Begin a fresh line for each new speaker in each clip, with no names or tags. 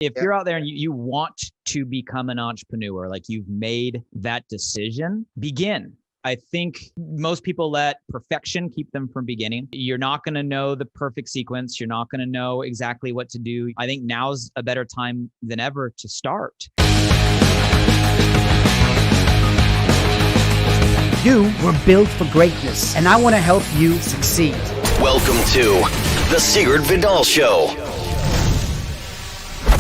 If you're out there and you want to become an entrepreneur, like you've made that decision, begin. I think most people let perfection keep them from beginning. You're not going to know the perfect sequence. You're not going to know exactly what to do. I think now's a better time than ever to start.
You were built for greatness, and I want to help you succeed.
Welcome to the Sigurd Vedal Show.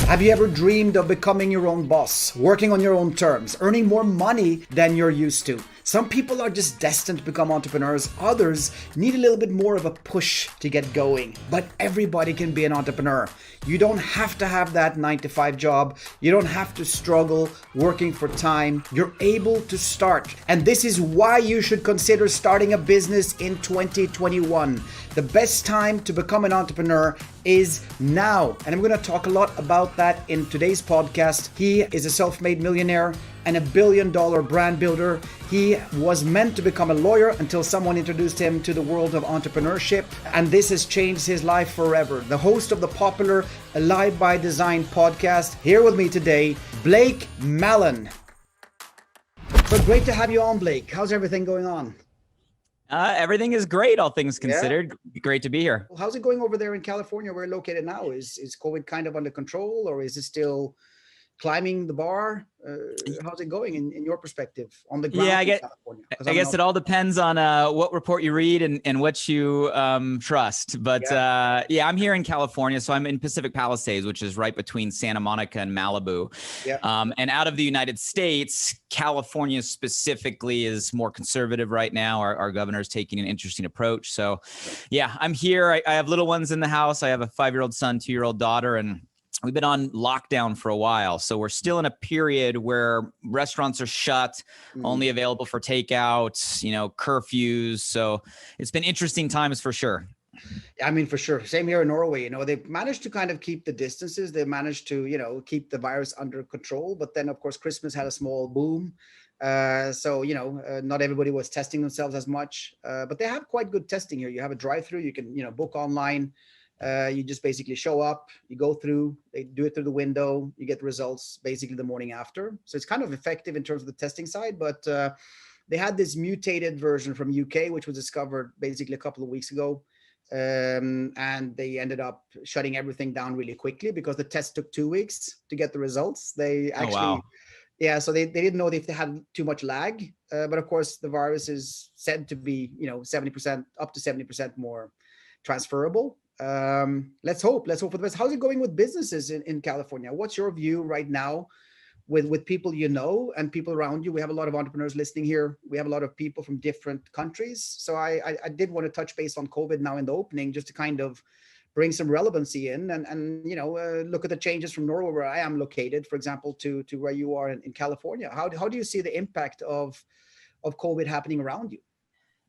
Have you ever dreamed of becoming your own boss, working on your own terms, earning more money than you're used to? Some people are just destined to become entrepreneurs. Others need a little bit more of a push to get going. But everybody can be an entrepreneur. You don't have to have that 9-to-5 job. You don't have to struggle working for time. You're able to start. And this is why you should consider starting a business in 2021. The best time to become an entrepreneur is now. And I'm going to talk a lot about that in today's podcast. He is a self-made millionaire and $1 billion brand builder. He was meant to become a lawyer until someone introduced him to the world of entrepreneurship, and this has changed his life forever. The host of the popular Alive by Design podcast, here with me today, Blake Mallen. So great to have you on, Blake. How's everything going on?
Everything is great, all things considered. Yeah. Great to be here.
How's it going over there in California where you're located now? Is COVID kind of under control, or is it still climbing the bar? How's it going in your perspective on the ground?
Yeah, I guess it all depends on what report you read and what you trust. But I'm here in California. So I'm in Pacific Palisades, which is right between Santa Monica and Malibu. Yeah. And out of the United States, California specifically is more conservative right now. Our governor's taking an interesting approach. So yeah, I'm here. I have little ones in the house. I have a 5-year-old son, 2-year-old daughter, and we've been on lockdown for a while. So we're still in a period where restaurants are shut, only available for takeout, curfews. So it's been interesting times for sure.
I mean, for sure. Same here in Norway. They've managed to kind of keep the distances. They managed to, keep the virus under control. But then, of course, Christmas had a small boom. Not everybody was testing themselves as much. But they have quite good testing here. You have a drive-through. You can, book online. You just basically show up, you go through, they do it through the window, you get the results basically the morning after. So it's kind of effective in terms of the testing side, but they had this mutated version from UK, which was discovered basically a couple of weeks ago. And they ended up shutting everything down really quickly because the test took 2 weeks to get the results. They actually, so they didn't know if they had too much lag. But of course, the virus is said to be, 70%, up to 70% more transferable. Let's hope for the best. How's it going with businesses in California? What's your view right now with people and people around you? We have a lot of entrepreneurs listening here. We have a lot of people from different countries. So I did want to touch base on COVID now in the opening, just to kind of bring some relevancy in and look at the changes from Norway, where I am located, for example, to where you are in California. How do you see the impact of COVID happening around you?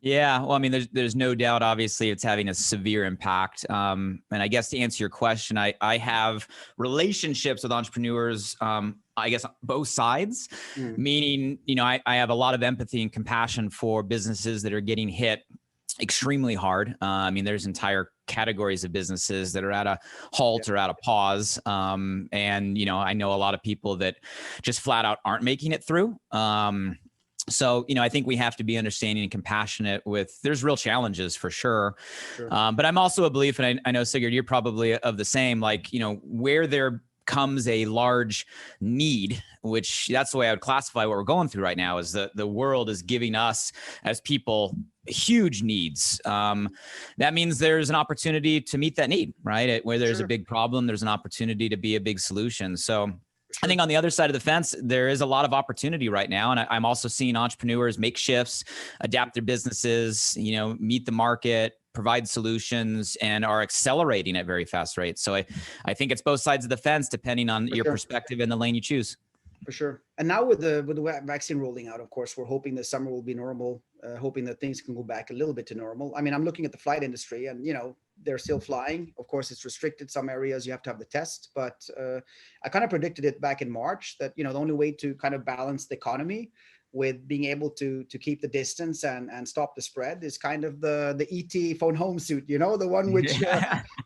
Yeah, well, I mean, there's no doubt, obviously, it's having a severe impact. And I guess to answer your question, I have relationships with entrepreneurs, I guess, both sides, meaning, I have a lot of empathy and compassion for businesses that are getting hit extremely hard. I mean, there's entire categories of businesses that are at a halt or at a pause. And, I know a lot of people that just flat out aren't making it through. So, I think we have to be understanding and compassionate there's real challenges for sure. But I'm also a believer, and I know, Sigurd, you're probably of the same, where there comes a large need, which that's the way I would classify what we're going through right now, is the world is giving us as people huge needs. That means there's an opportunity to meet that need, right? Where there's a big problem, there's an opportunity to be a big solution. So I think on the other side of the fence, there is a lot of opportunity right now. And I'm also seeing entrepreneurs make shifts, adapt their businesses, meet the market, provide solutions, and are accelerating at very fast rates. So I think it's both sides of the fence, depending on your perspective and the lane you choose.
For sure. And now with the vaccine rolling out, of course, we're hoping the summer will be normal, hoping that things can go back a little bit to normal. I mean, I'm looking at the flight industry and, they're still flying. Of course, it's restricted. Some areas you have to have the test, but I kind of predicted it back in March that, the only way to kind of balance the economy with being able to keep the distance and stop the spread is kind of the ET phone home suit, you know, the one which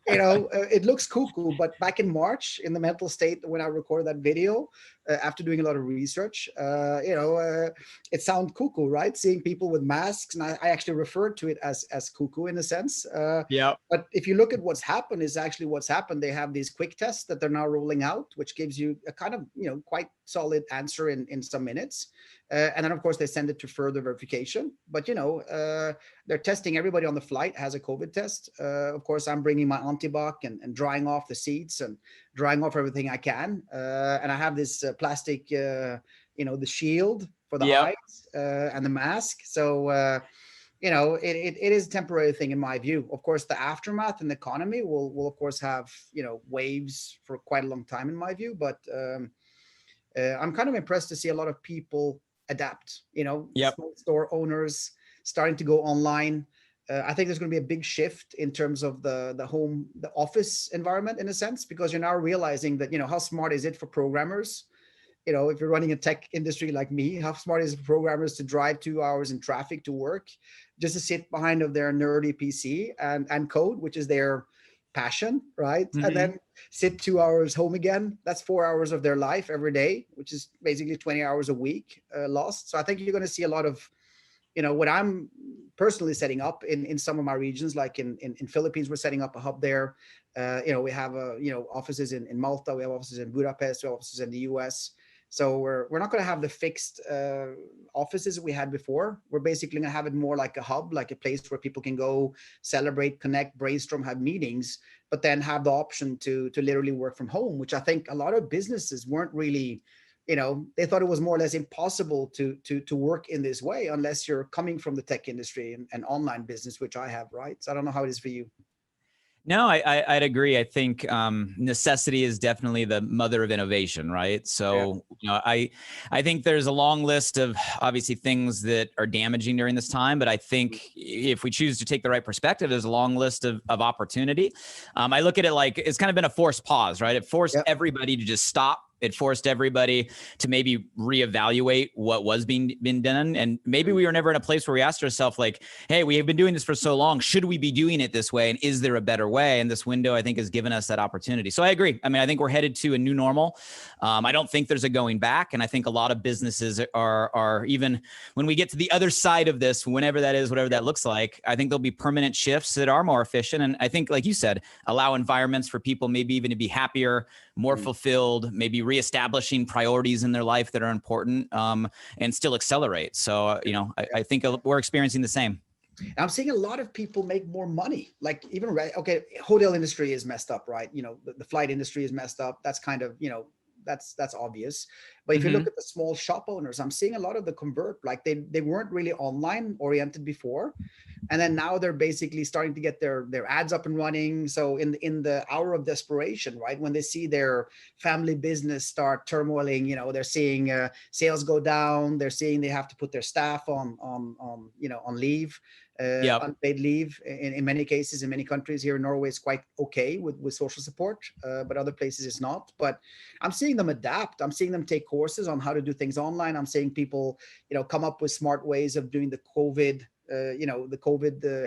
it looks cuckoo. But back in March, in the mental state when I recorded that video, after doing a lot of research, it sounds cuckoo, right? Seeing people with masks, and I actually referred to it as cuckoo in a sense.
Yeah.
But if you look at what's happened, they have these quick tests that they're now rolling out, which gives you a kind of quite solid answer in some minutes. And then, of course, they send it to further verification. But, they're testing everybody on the flight has a COVID test. Of course, I'm bringing my antibac and drying off the seats and drying off everything I can. And I have this plastic, the shield for the eyes and the mask. So, it is a temporary thing in my view. Of course, the aftermath and the economy will of course have, waves for quite a long time in my view. But I'm kind of impressed to see a lot of people adapt, small store owners starting to go online. I think there's going to be a big shift in terms of the office environment in a sense, because you're now realizing that, how smart is it for programmers? If you're running a tech industry like me, how smart is it for programmers to drive 2 hours in traffic to work just to sit behind of their nerdy PC and code, which is their passion, right? Mm-hmm. And then sit 2 hours home again. That's 4 hours of their life every day, which is basically 20 hours a week lost. So I think you're going to see a lot of, what I'm personally setting up in some of my regions, like in Philippines, we're setting up a hub there. We have offices in Malta, we have offices in Budapest, we have offices in the US. So we're not going to have the fixed offices we had before. We're basically going to have it more like a hub, like a place where people can go celebrate, connect, brainstorm, have meetings, but then have the option to literally work from home, which I think a lot of businesses weren't really, they thought it was more or less impossible to work in this way unless you're coming from the tech industry and online business, which I have, right? So I don't know how it is for you.
No, I'd agree. I think necessity is definitely the mother of innovation, right? So, I think there's a long list of obviously things that are damaging during this time, but I think if we choose to take the right perspective, there's a long list of opportunity. I look at it like it's kind of been a forced pause, right? It forced everybody to just stop. It forced everybody to maybe reevaluate what was being done. And maybe we were never in a place where we asked ourselves like, hey, we have been doing this for so long. Should we be doing it this way? And is there a better way? And this window, I think, has given us that opportunity. So I agree. I mean, I think we're headed to a new normal. I don't think there's a going back. And I think a lot of businesses are even when we get to the other side of this, whenever that is, whatever that looks like, I think there'll be permanent shifts that are more efficient. And I think, like you said, allow environments for people maybe even to be happier, more fulfilled, maybe reestablishing priorities in their life that are important, and still accelerate. So, I think we're experiencing the same.
I'm seeing a lot of people make more money. Like even, hotel industry is messed up, right? The flight industry is messed up. That's kind of, that's obvious. But if you look at the small shop owners, I'm seeing a lot of the convert, like they weren't really online oriented before. And then now they're basically starting to get their ads up and running. So in the hour of desperation, right, when they see their family business start turmoiling, they're seeing sales go down. They're seeing they have to put their staff on leave, unpaid leave. In many cases, in many countries here in Norway, is quite okay with social support, but other places it's not. But I'm seeing them adapt. I'm seeing them take courses on how to do things online. I'm seeing people, come up with smart ways of doing the COVID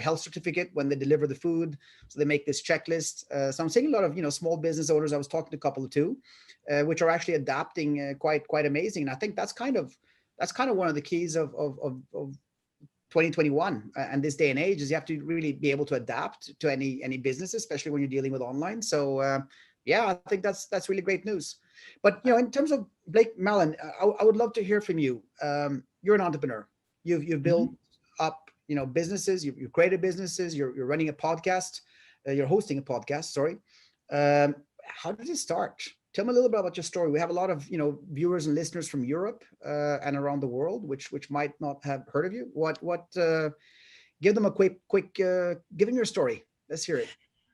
health certificate when they deliver the food. So they make this checklist. So I'm seeing a lot of, small business owners. I was talking to a couple of two, which are actually adapting quite amazing. And I think that's kind of one of the keys of 2021 and this day and age is you have to really be able to adapt to any business, especially when you're dealing with online. So I think that's really great news. But, in terms of Blake, Mallen, I would love to hear from you. You're an entrepreneur. You've built up, businesses, you've created businesses, you're running a podcast, you're hosting a podcast, sorry. How did it start? Tell me a little bit about your story. We have a lot of, viewers and listeners from Europe and around the world, which might not have heard of you. Give them a quick, give them your story. Let's hear it.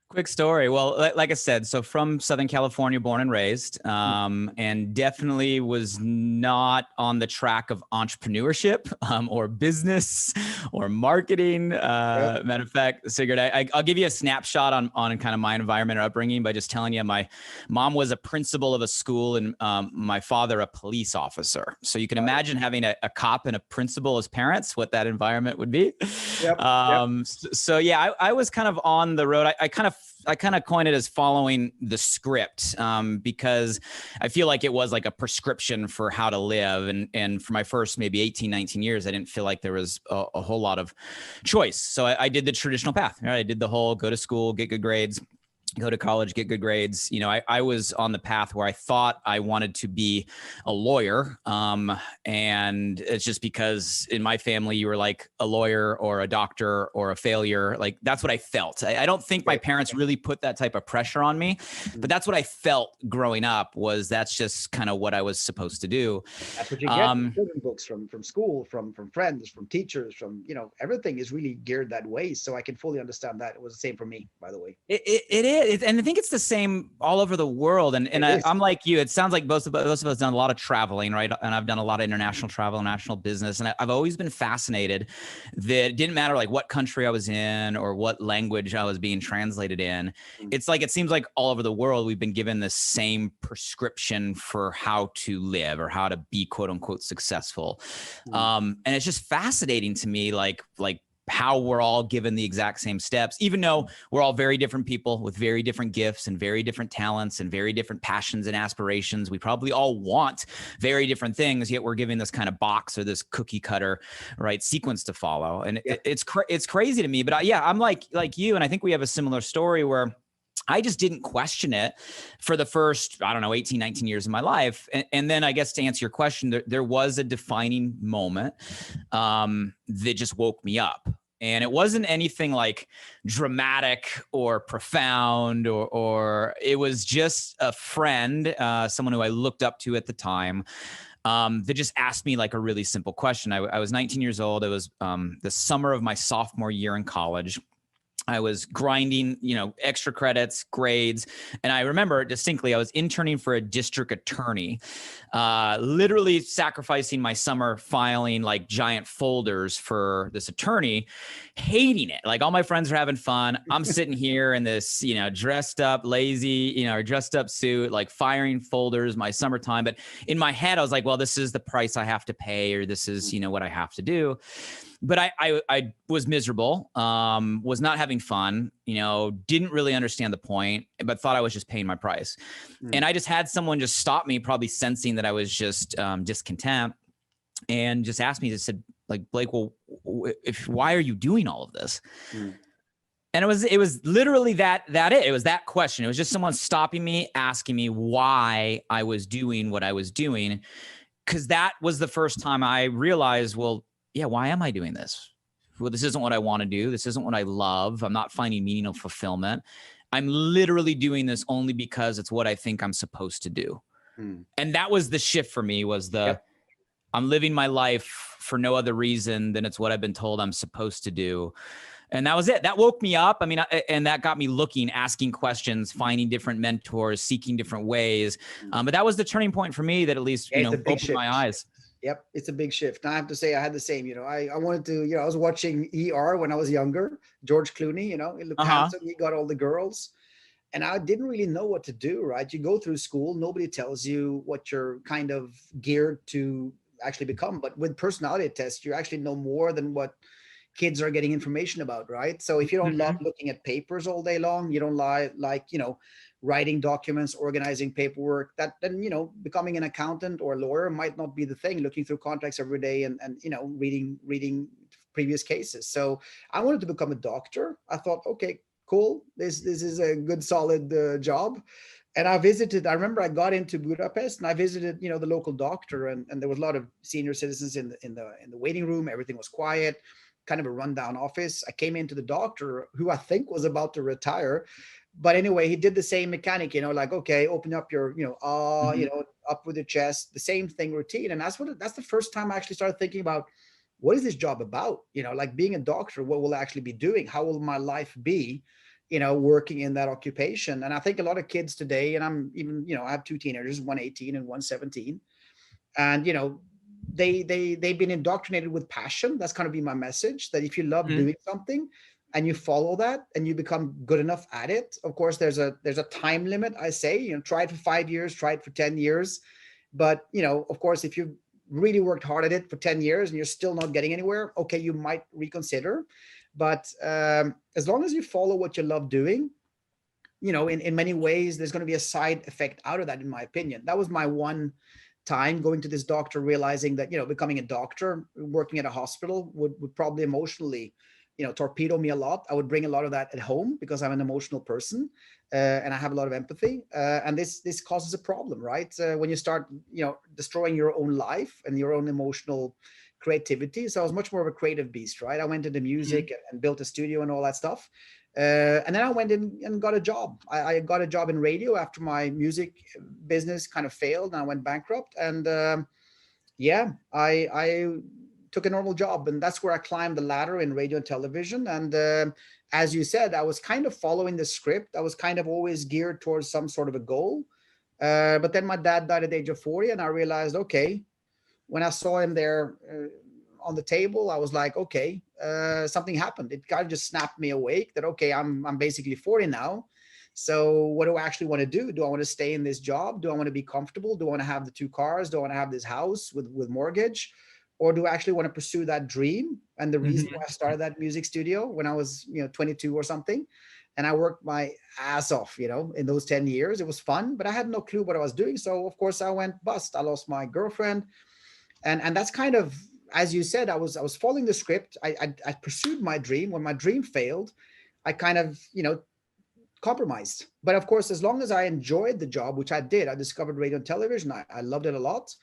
Quick story. Well, like I said, so from Southern California, born and raised, and definitely was not on the track of entrepreneurship or business or marketing. Matter of fact, Sigurd, I'll give you a snapshot on kind of my environment or upbringing by just telling you my mom was a principal of a school and my father a police officer. So you can imagine having a cop and a principal as parents, what that environment would be. So yeah, I was kind of on the road. I kind of coined it as following the script because I feel like it was like a prescription for how to live. And for my first maybe 18, 19 years, I didn't feel like there was a whole lot of choice. So I did the traditional path. Right? I did the whole go to school, get good grades, go to college, get good grades. You know, I was on the path where I thought I wanted to be a lawyer. And it's just because in my family, you were like a lawyer or a doctor or a failure. Like that's what I felt. I don't think my parents really put that type of pressure on me, but that's what I felt growing up was that's just kind of what I was supposed to do.
That's what you get from children's books, from school, from friends, from teachers, from, you know, everything is really geared that way. So I can fully understand that. It was the same for me, by the way.
It is. And I think it's the same all over the world. And I'm like you, it sounds like most of us done a lot of traveling, right? And I've done a lot of international travel, international business. And I've always been fascinated that it didn't matter like what country I was in or what language I was being translated in. It's like, it seems like all over the world, we've been given the same prescription for how to live or how to be quote unquote successful. And it's just fascinating to me, like how we're all given the exact same steps, even though we're all very different people with very different gifts and very different talents and very different passions and aspirations. We probably all want very different things, yet we're given this kind of box or this cookie cutter, right, sequence to follow. And it's crazy to me, but I'm like you. And I think we have a similar story where I just didn't question it for the first, 18, 19 years of my life. And then I guess to answer your question, there was a defining moment that just woke me up. And it wasn't anything like dramatic or profound, or it was just a friend, someone who I looked up to at the time, that just asked me like a really simple question. I was 19 years old. It was the summer of my sophomore year in college. I was grinding, extra credits, grades. And I remember distinctly, I was interning for a district attorney, literally sacrificing my summer filing like giant folders for this attorney, hating it. Like all my friends are having fun. I'm sitting here in this, dressed up, lazy, dressed up suit, like firing folders, my summertime. But in my head, I was like, well, this is the price I have to pay, or this is, what I have to do. But I was miserable, was not having fun, didn't really understand the point, but thought I was just paying my price. And I just had someone just stop me, probably sensing that I was just discontent, and just asked me, just said, like, Blake, well, why are you doing all of this? And it was literally that it was that question. It was just someone stopping me, asking me why I was doing what I was doing. Because that was the first time I realized, well, yeah, why am I doing this? Well, this isn't what I want to do. This isn't what I love. I'm not finding meaning or fulfillment. I'm literally doing this only because it's what I think I'm supposed to do. And that was the shift for me, was I'm living my life for no other reason than it's what I've been told I'm supposed to do. And that was it. That woke me up. I mean, and that got me looking, asking questions, finding different mentors, seeking different ways. But that was the turning point for me that at least, opened my eyes.
Yep. It's a big shift. Now I have to say I had the same, I wanted to, I was watching ER when I was younger, George Clooney, he looked handsome, he got all the girls, and I didn't really know what to do, right? You go through school, nobody tells you what you're kind of geared to actually become. But with personality tests, you actually know more than what kids are getting information about, right? So if you don't love looking at papers all day long, you don't like, writing documents, organizing paperwork, then, becoming an accountant or a lawyer might not be the thing, looking through contracts every day and reading previous cases. So I wanted to become a doctor. I thought, okay, cool. This is a good, solid job. And I remember I got into Budapest and I visited, the local doctor, and there was a lot of senior citizens in the waiting room. Everything was quiet, kind of a rundown office. I came into the doctor, who I think was about to retire. But anyway, he did the same mechanic, like, okay, open up your, up with your chest, the same thing, routine. And that's the first time I actually started thinking about, what is this job about? Like being a doctor, what will I actually be doing? How will my life be? working in that occupation. And I think a lot of kids today, and I'm even, I have two teenagers, one 18 and one 17. And, they've been indoctrinated with passion. That's kind of be my message, that if you love doing something and you follow that and you become good enough at it, of course, there's a time limit. I say, try it for 5 years, try it for 10 years. But, of course, if you really worked hard at it for 10 years and you're still not getting anywhere, okay, you might reconsider. But as long as you follow what you love doing, in many ways, there's going to be a side effect out of that, in my opinion. That was my one time going to this doctor, realizing that, becoming a doctor, working at a hospital would probably emotionally, torpedo me a lot. I would bring a lot of that at home because I'm an emotional person and I have a lot of empathy. And this causes a problem, right? When you start, destroying your own life and your own emotional creativity. So I was much more of a creative beast, right? I went into music and built a studio and all that stuff. And then I went in and got a job. I got a job in radio after my music business kind of failed and I went bankrupt. And I took a normal job, and that's where I climbed the ladder in radio and television. And as you said, I was kind of following the script. I was kind of always geared towards some sort of a goal. But then my dad died at the age of 40, and I realized, okay, when I saw him there on the table, I was like, okay, something happened. It kind of just snapped me awake that, okay, I'm basically 40 now. So what do I actually want to do? Do I want to stay in this job? Do I want to be comfortable? Do I want to have the 2 cars? Do I want to have this house with mortgage? Or do I actually want to pursue that dream? And the reason why I started that music studio when I was, 22 or something, and I worked my ass off, in those 10 years, it was fun, but I had no clue what I was doing. So of course I went bust. I lost my girlfriend. And that's kind of, as you said, I was following the script. I pursued my dream. When my dream failed, I kind of, compromised. But of course, as long as I enjoyed the job, which I did, I discovered radio and television. I loved it a lot,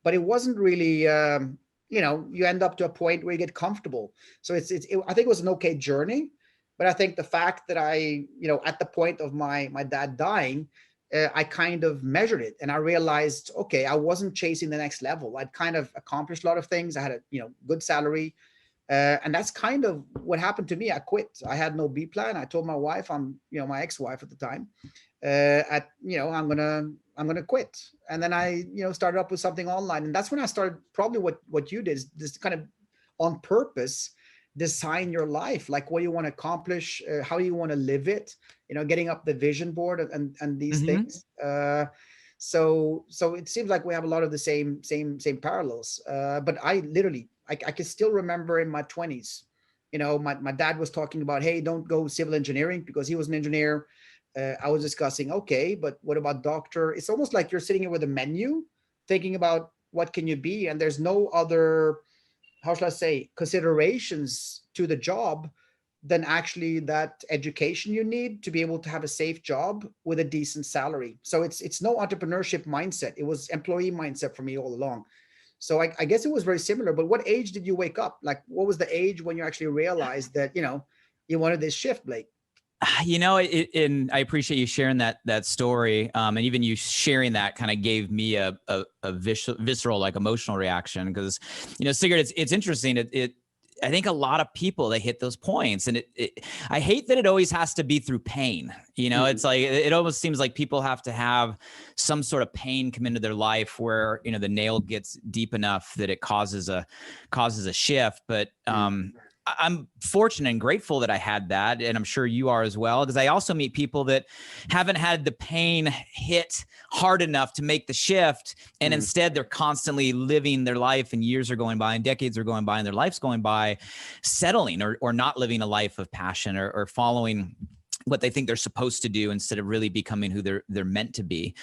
but it wasn't really, you end up to a point where you get comfortable. So I think it was an okay journey, but I think the fact that I, at the point of my dad dying, I kind of measured it and I realized, okay, I wasn't chasing the next level. I'd kind of accomplished a lot of things. I had a, good salary. And that's kind of what happened to me. I quit. I had no B plan. I told my wife, my ex-wife at the time, I'm going to quit. And then I, started up with something online. And that's when I started probably what you did, is this kind of on purpose, design your life, like what you want to accomplish, how you want to live it, getting up the vision board and these things. So it seems like we have a lot of the same parallels. But I literally, I can still remember in my 20s, my dad was talking about, hey, don't go civil engineering, because he was an engineer. I was discussing, okay, but what about doctor? It's almost like you're sitting here with a menu, thinking about what can you be, and there's no other, how shall I say, considerations to the job than actually that education you need to be able to have a safe job with a decent salary. So it's no entrepreneurship mindset. It was employee mindset for me all along. So I guess it was very similar. But what age did you wake up? Like, what was the age when you actually realized that, you wanted this shift, Blake?
And I appreciate you sharing that story. And even you sharing that kind of gave me a visceral, like emotional reaction. Because, Sigurd, it's interesting. I think a lot of people, they hit those points, and I hate that it always has to be through pain. It's like, it almost seems like people have to have some sort of pain come into their life where, the nail gets deep enough that it causes a shift. But, I'm fortunate and grateful that I had that. And I'm sure you are as well, because I also meet people that haven't had the pain hit hard enough to make the shift. And instead they're constantly living their life, and years are going by and decades are going by and their life's going by, settling or not living a life of passion or following what they think they're supposed to do instead of really becoming who they're meant to be.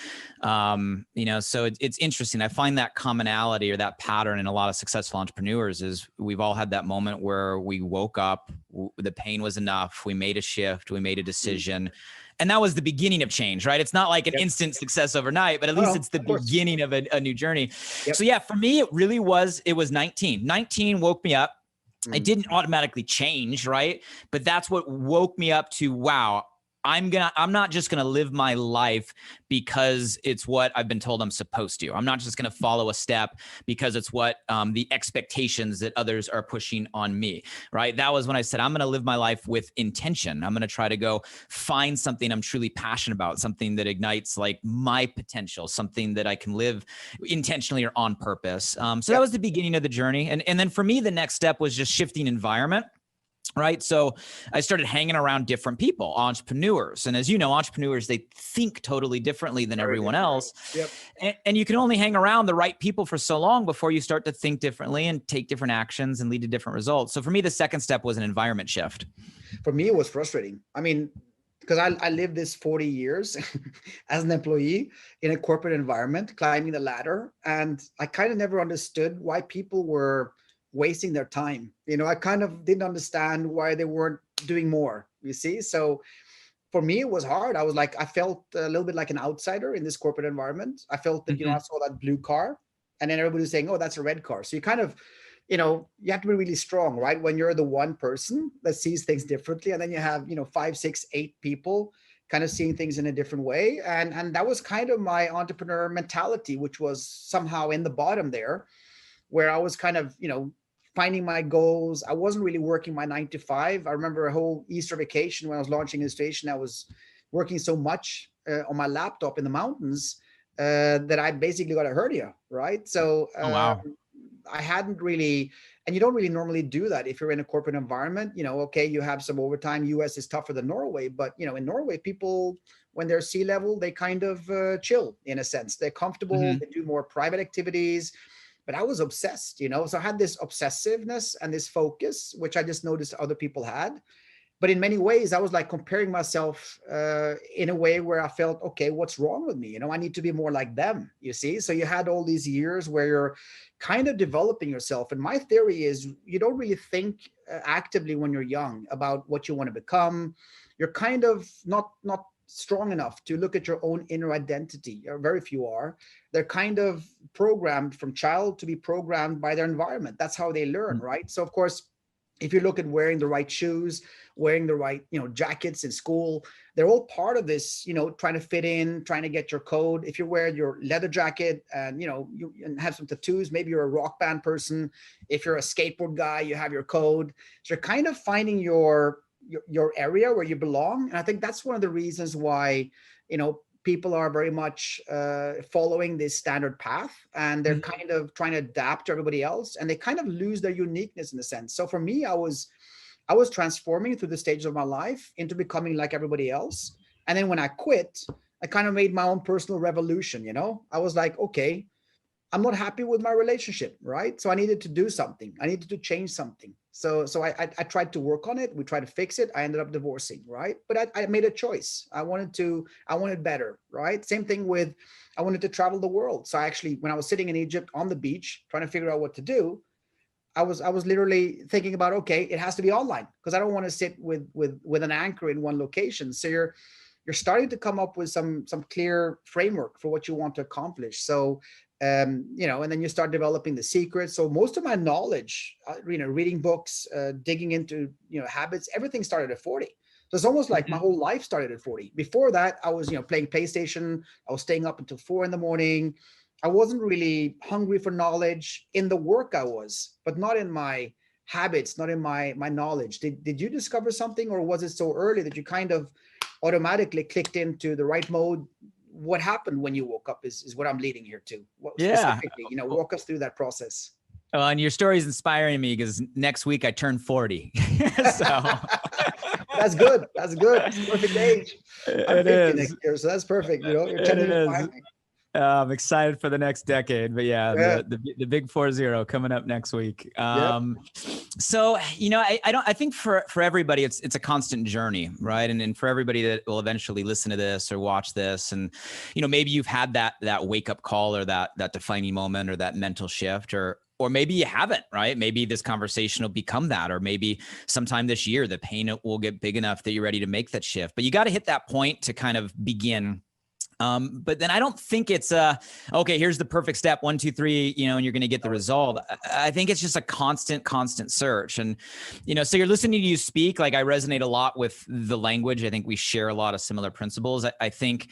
So it's interesting. I find that commonality or that pattern in a lot of successful entrepreneurs is we've all had that moment where we woke up, the pain was enough, we made a shift, we made a decision. And that was the beginning of change, right? It's not like an instant success overnight, but at least it's the beginning of a new journey. Yep. So yeah, for me, it was 19. 19 woke me up. It didn't automatically change, right? But that's what woke me up to, wow, I'm not just gonna live my life because it's what I've been told I'm supposed to. I'm not just gonna follow a step because it's what the expectations that others are pushing on me, right? That was when I said, I'm gonna live my life with intention. I'm gonna try to go find something I'm truly passionate about, something that ignites like my potential, something that I can live intentionally or on purpose. So that was the beginning of the journey. And then for me, the next step was just shifting environment. Right. So I started hanging around different people, entrepreneurs. And as you know, entrepreneurs, they think totally differently than everyone else.
Yep.
And you can only hang around the right people for so long before you start to think differently and take different actions and lead to different results. So for me, the second step was an environment shift.
For me, it was frustrating. I mean, because I lived this 40 years as an employee in a corporate environment, climbing the ladder. And I kind of never understood why people were wasting their time. I kind of didn't understand why they weren't doing more, you see? So for me, it was hard. I felt a little bit like an outsider in this corporate environment. I felt that, I saw that blue car and then everybody was saying, oh, that's a red car. So you kind of, you have to be really strong, right? When you're the one person that sees things differently, and then you have, 5, 6, 8 people kind of seeing things in a different way. And that was kind of my entrepreneur mentality, which was somehow in the bottom there, where I was kind of, finding my goals. I wasn't really working my 9 to 5. I remember a whole Easter vacation when I was launching Illustration. I was working so much on my laptop in the mountains that I basically got a hernia, right? So
Wow.
I hadn't really, and you don't really normally do that if you're in a corporate environment. Okay, you have some overtime. US is tougher than Norway, but in Norway, people, when they're C-level, they kind of chill in a sense. They're comfortable. They do more private activities. But I was obsessed, so I had this obsessiveness and this focus, which I just noticed other people had. But in many ways, I was like comparing myself in a way where I felt, okay, what's wrong with me? I need to be more like them, you see? So you had all these years where you're kind of developing yourself. And my theory is you don't really think actively when you're young about what you want to become. You're kind of not strong enough to look at your own inner identity, or very few are. They're kind of programmed from child to be programmed by their environment. That's how they learn, right? So of course, if you look at wearing the right shoes, wearing the right, jackets in school, they're all part of this, trying to fit in, trying to get your code. If you wear your leather jacket and, you have some tattoos, maybe you're a rock band person. If you're a skateboard guy, you have your code. So you're kind of finding your area where you belong. And I think that's one of the reasons why, people are very much following this standard path, and they're kind of trying to adapt to everybody else, and they kind of lose their uniqueness in a sense. So for me, I was transforming through the stages of my life into becoming like everybody else. And then when I quit, I kind of made my own personal revolution. I was like, okay, I'm not happy with my relationship, right? So I needed to do something. I needed to change something. So I tried to work on it. We tried to fix it. I ended up divorcing, right? But I made a choice. I wanted better, right? Same thing with, I wanted to travel the world. So I actually, when I was sitting in Egypt on the beach, trying to figure out what to do, I was literally thinking about, okay, it has to be online because I don't want to sit with an anchor in one location. So you're starting to come up with some clear framework for what you want to accomplish. So and then you start developing the secrets. So most of my knowledge, reading books, digging into, habits, everything started at 40. So it's almost like my whole life started at 40. Before that, I was, playing PlayStation. I was staying up until 4 a.m. I wasn't really hungry for knowledge. In the work I was, but not in my habits, not in my knowledge. Did you discover something, or was it so early that you kind of automatically clicked into the right mode? What happened when you woke up is what I'm leading here to. What specifically, walk us through that process.
And your story is inspiring me because next week I turn 40. So
that's good. That's good. It's perfect age. I'm 50 next year, so that's perfect. You're 10 years behind me.
I'm excited for the next decade, but the big 40 coming up next week. So, I think for everybody, it's a constant journey, right? And for everybody that will eventually listen to this or watch this, and, maybe you've had that wake up call or that defining moment or that mental shift, or maybe you haven't, right? Maybe this conversation will become that, or maybe sometime this year, the pain will get big enough that you're ready to make that shift, but you got to hit that point to kind of begin. But then I don't think it's okay, here's the perfect step, 1, 2, 3, and you're going to get the result. I think it's just a constant search. And, so you're listening to you speak, like I resonate a lot with the language. I think we share a lot of similar principles. I think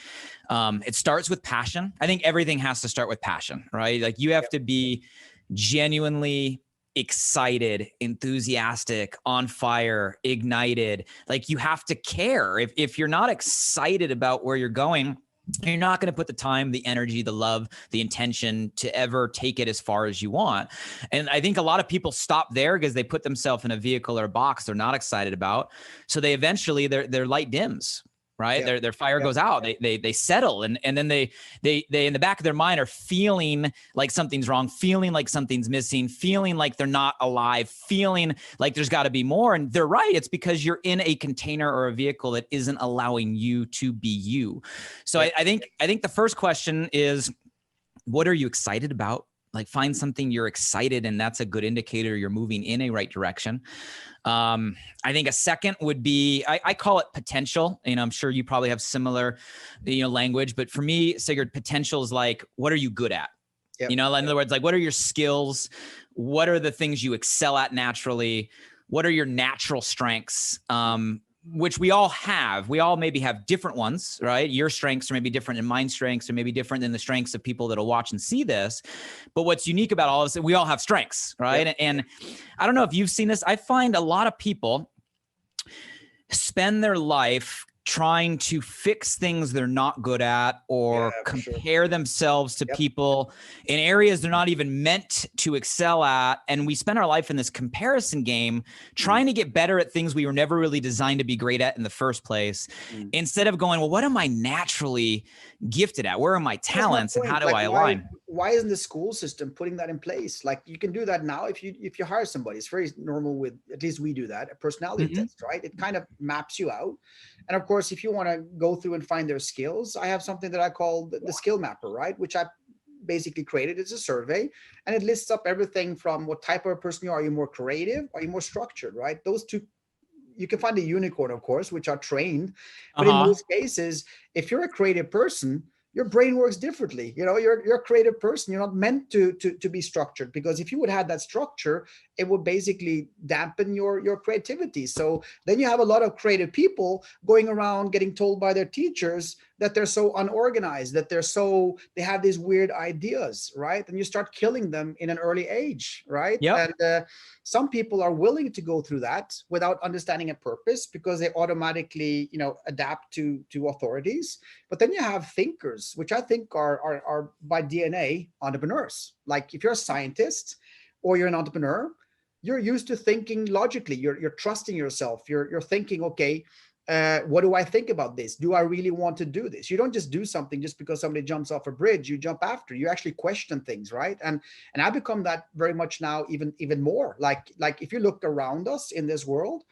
it starts with passion. I think everything has to start with passion, right? Like you have to be genuinely excited, enthusiastic, on fire, ignited. Like you have to care. If you're not excited about where you're going, you're not going to put the time, the energy, the love, the intention to ever take it as far as you want. And I think a lot of people stop there because they put themselves in a vehicle or a box they're not excited about. So they eventually their light dims, right?
Yeah.
Their fire goes out. They settle, and then they in the back of their mind are feeling like something's wrong, feeling like something's missing, feeling like they're not alive, feeling like there's got to be more. And they're right. It's because you're in a container or a vehicle that isn't allowing you to be you. So I think the first question is, what are you excited about? Like find something you're excited, and that's a good indicator you're moving in a right direction. I think a second would be, I call it potential. I'm sure you probably have similar, language, but for me, Sigurd, potential is like, what are you good at? Yep. In other words, like, what are your skills? What are the things you excel at naturally? What are your natural strengths? Which we all have. We all maybe have different ones, right? Your strengths are maybe different and my strengths are maybe different than the strengths of people that'll watch and see this. But what's unique about all of this, we all have strengths, right? Yep. And I don't know if you've seen this. I find a lot of people spend their life trying to fix things they're not good at, or compare themselves to people in areas they're not even meant to excel at. And we spend our life in this comparison game, trying to get better at things we were never really designed to be great at in the first place, instead of going, well, what am I naturally gifted at? Where are my talents and how do I align?
Why isn't the school system putting that in place? Like you can do that now if you hire somebody. It's very normal with, at least we do that, a personality test, right? It kind of maps you out. And of course, if you want to go through and find their skills, I have something that I call the skill mapper, right? Which I basically created. It's a survey, and it lists up everything from what type of person you are. Are you more creative? Are you more structured, right? Those two. You can find a unicorn, of course, which are trained. But in most cases, if you're a creative person, your brain works differently. You're a creative person. You're not meant to be structured, because if you would have that structure, it would basically dampen your creativity. So then you have a lot of creative people going around getting told by their teachers that they're so unorganized, that they have these weird ideas, right? And you start killing them in an early age, right?
Yep.
And some people are willing to go through that without understanding a purpose, because they automatically, adapt to authorities. But then you have thinkers, which I think are by DNA entrepreneurs. Like if you're a scientist or you're an entrepreneur, you're used to thinking logically. You're trusting yourself. You're thinking, okay, what do I think about this? Do I really want to do this? You don't just do something just because somebody jumps off a bridge. You jump after. You actually question things, right? And I become that very much now, even more. Like if you look around us in this world,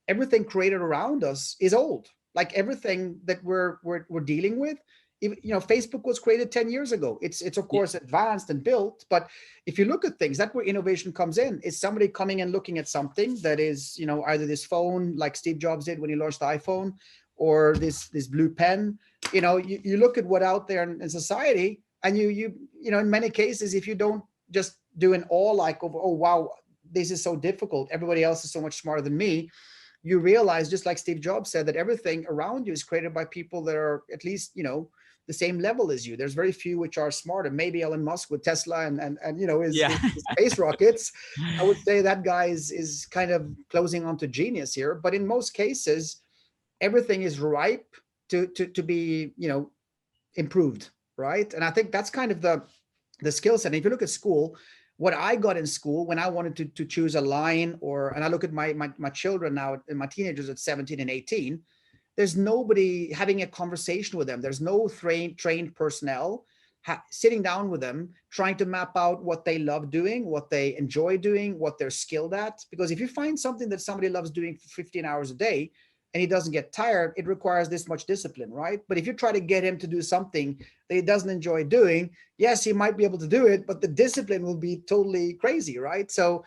everything created around us is old. Like everything that we're dealing with. Even, Facebook was created 10 years ago. It's of course advanced and built, but if you look at things, that's where innovation comes in. It's somebody coming and looking at something that is, either this phone like Steve Jobs did when he launched the iPhone, or this blue pen. You look at what out there in society, and you in many cases, if you don't just do an all like, oh wow, this is so difficult, everybody else is so much smarter than me, you realize, just like Steve Jobs said, that everything around you is created by people that are at least, the same level as you. There's very few which are smarter. Maybe Elon Musk with Tesla and his space rockets. I would say that guy is kind of closing onto genius here. But in most cases, everything is ripe to be, improved, right? And I think that's kind of the skill set. And if you look at school, what I got in school when I wanted to choose a line, and I look at my children now, and my teenagers at 17 and 18, there's nobody having a conversation with them. There's no trained personnel sitting down with them, trying to map out what they love doing, what they enjoy doing, what they're skilled at. Because if you find something that somebody loves doing for 15 hours a day and he doesn't get tired, it requires this much discipline, right? But if you try to get him to do something that he doesn't enjoy doing, yes, he might be able to do it, but the discipline will be totally crazy, right? So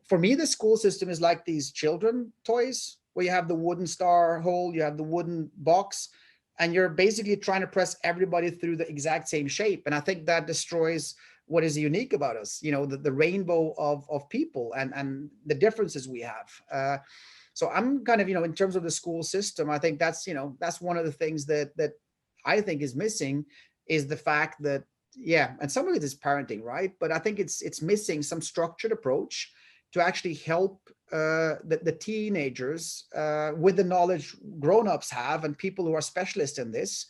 for me, the school system is like these children toys, where you have the wooden star hole, you have the wooden box, and you're basically trying to press everybody through the exact same shape. And I think that destroys what is unique about us, the rainbow of people and the differences we have. So I'm kind of, in terms of the school system, I think that's one of the things that I think is missing, is the fact that, and some of it is parenting, right? But I think it's missing some structured approach to actually help the teenagers with the knowledge grown-ups have, and people who are specialists in this,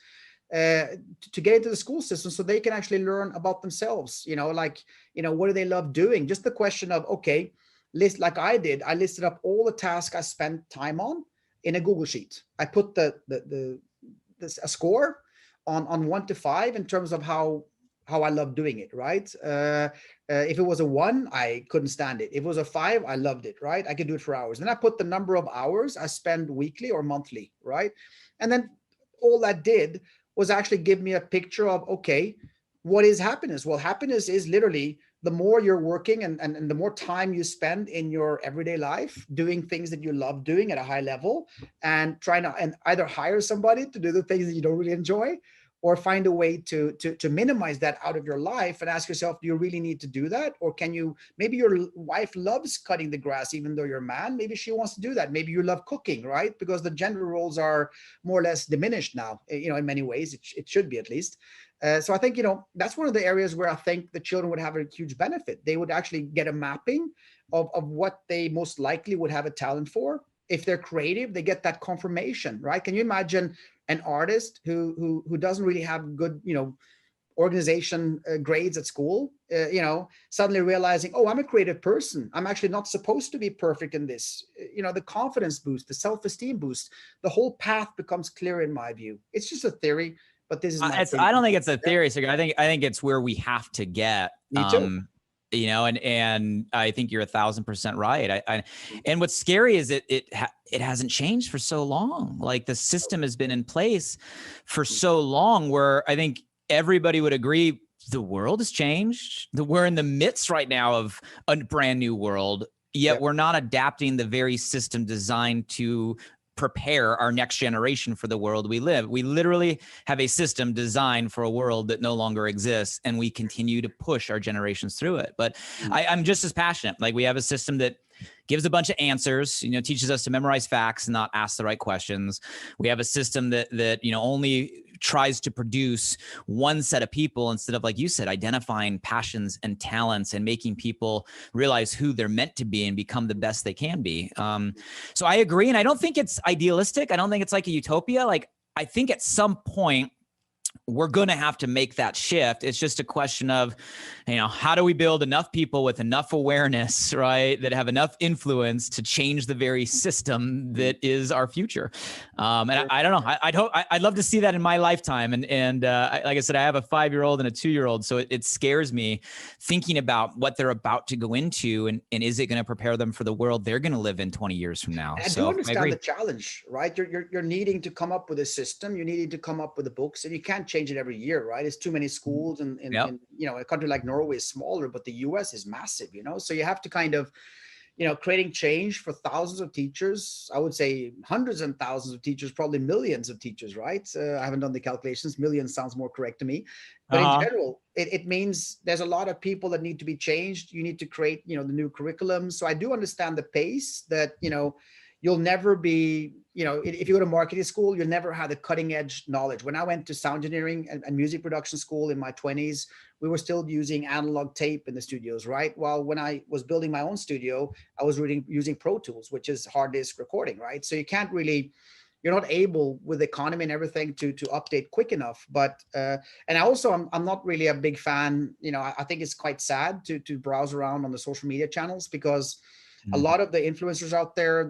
to get into the school system so they can actually learn about themselves. What do they love doing? Just the question of, okay, like I did, I listed up all the tasks I spent time on in a Google Sheet. I put a score on 1 to 5 in terms of how I love doing it, right? If it was a 1, I couldn't stand it. If it was a 5, I loved it, right? I could do it for hours. Then I put the number of hours I spend weekly or monthly, right? And then all that did was actually give me a picture of, okay, what is happiness? Well, happiness is literally the more you're working and the more time you spend in your everyday life doing things that you love doing at a high level, and trying to either hire somebody to do the things that you don't really enjoy, or find a way to minimize that out of your life and ask yourself, do you really need to do that? Or can you, maybe your wife loves cutting the grass, even though you're a man, maybe she wants to do that. Maybe you love cooking, right? Because the gender roles are more or less diminished now, in many ways, it should be at least. So I think, that's one of the areas where I think the children would have a huge benefit. They would actually get a mapping of what they most likely would have a talent for. If they're creative, they get that confirmation, right? Can you imagine an artist who doesn't really have good, organization grades at school, suddenly realizing, oh, I'm a creative person. I'm actually not supposed to be perfect in this. The confidence boost, the self-esteem boost, the whole path becomes clear in my view. It's just a theory, but this is my
I don't think it's a theory, Sigurd. I think it's where we have to get.
Me too.
And I think you're 1,000% right. And what's scary is it hasn't changed for so long. Like, the system has been in place for so long, where I think everybody would agree the world has changed. We're in the midst right now of a brand new world, yet we're not adapting the very system designed to prepare our next generation for the world we live. We literally have a system designed for a world that no longer exists, and we continue to push our generations through it. But I'm just as passionate. Like, we have a system that gives a bunch of answers, teaches us to memorize facts and not ask the right questions. We have a system that only tries to produce one set of people instead of, like you said, identifying passions and talents and making people realize who they're meant to be and become the best they can be. So I agree. And I don't think it's idealistic. I don't think it's like a utopia. Like, I think at some point we're going to have to make that shift. It's just a question of, how do we build enough people with enough awareness, right, that have enough influence to change the very system that is our future. And I don't know. I'd love to see that in my lifetime. And like I said, I have a 5-year-old and a 2-year-old, so it scares me thinking about what they're about to go into, and is it going to prepare them for the world they're going to live in 20 years from now?
I do understand the challenge, right? You're needing to come up with a system. You're needing to come up with the books, and you can't change it every year, right? It's too many schools, and a country like Norway is smaller, but the US is massive, so you have to kind of, creating change for thousands of teachers. I would say hundreds and thousands of teachers, probably millions of teachers, right? I haven't done the calculations. Millions sounds more correct to me, but in general, it means there's a lot of people that need to be changed. You need to create, the new curriculum. So I do understand the pace that, you'll never be, if you go to marketing school, you'll never have the cutting edge knowledge. When I went to sound engineering and music production school in my 20s, we were still using analog tape in the studios, right? While when I was building my own studio, I was using Pro Tools, which is hard disk recording, right? So you can't really, you're not able with the economy and everything to update quick enough. But, and I'm not really a big fan, I think it's quite sad to browse around on the social media channels, because a lot of the influencers out there,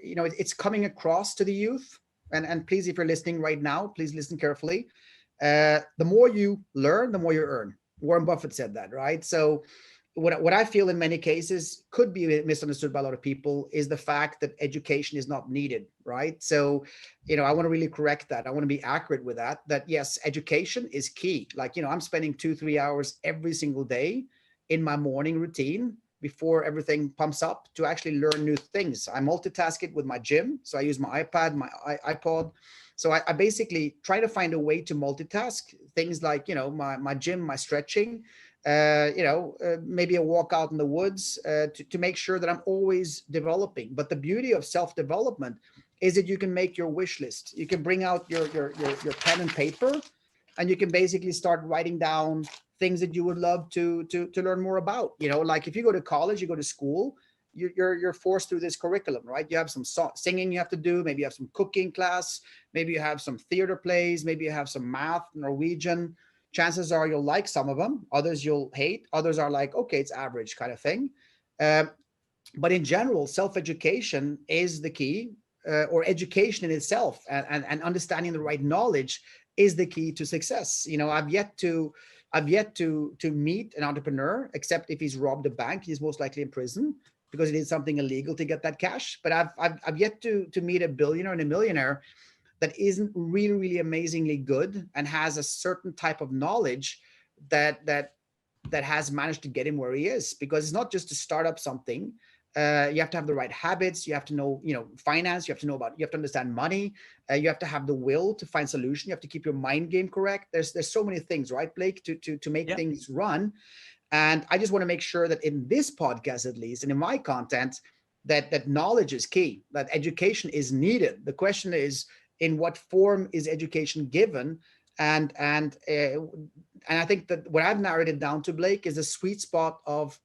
it's coming across to the youth. And please, if you're listening right now, please listen carefully. The more you learn, the more you earn. Warren Buffett said that, right? So what I feel in many cases could be misunderstood by a lot of people is the fact that education is not needed, right? So, I want to really correct that. I want to be accurate with that yes, education is key. Like, I'm spending 2-3 hours every single day in my morning routine before everything pumps up to actually learn new things. I multitask it with my gym. So I use my iPad, my iPod. So I basically try to find a way to multitask things like, my gym, my stretching, maybe a walk out in the woods, to make sure that I'm always developing. But the beauty of self-development is that you can make your wish list. You can bring out your pen and paper, and you can basically start writing down things that you would love to learn more about. Like if you go to college, you go to school, you're forced through this curriculum, right? You have some singing you have to do. Maybe you have some cooking class. Maybe you have some theater plays. Maybe you have some math, Norwegian. Chances are you'll like some of them. Others you'll hate. Others are like, okay, it's average kind of thing. But in general, self-education is the key, or education in itself, and understanding the right knowledge is the key to success. I've yet to meet an entrepreneur, except if he's robbed a bank. He's most likely in prison because he did something illegal to get that cash. But I've yet to meet a billionaire and a millionaire that isn't really, really amazingly good and has a certain type of knowledge that has managed to get him where he is. Because it's not just to start up something. You have to have the right habits. You have to know, finance. You have to understand money. You have to have the will to find solution. You have to keep your mind game correct. There's so many things, right, Blake, to make things run. And I just want to make sure that in this podcast, at least, and in my content, that knowledge is key, that education is needed. The question is, in what form is education given? And I think that what I've narrowed it down to, Blake, is a sweet spot of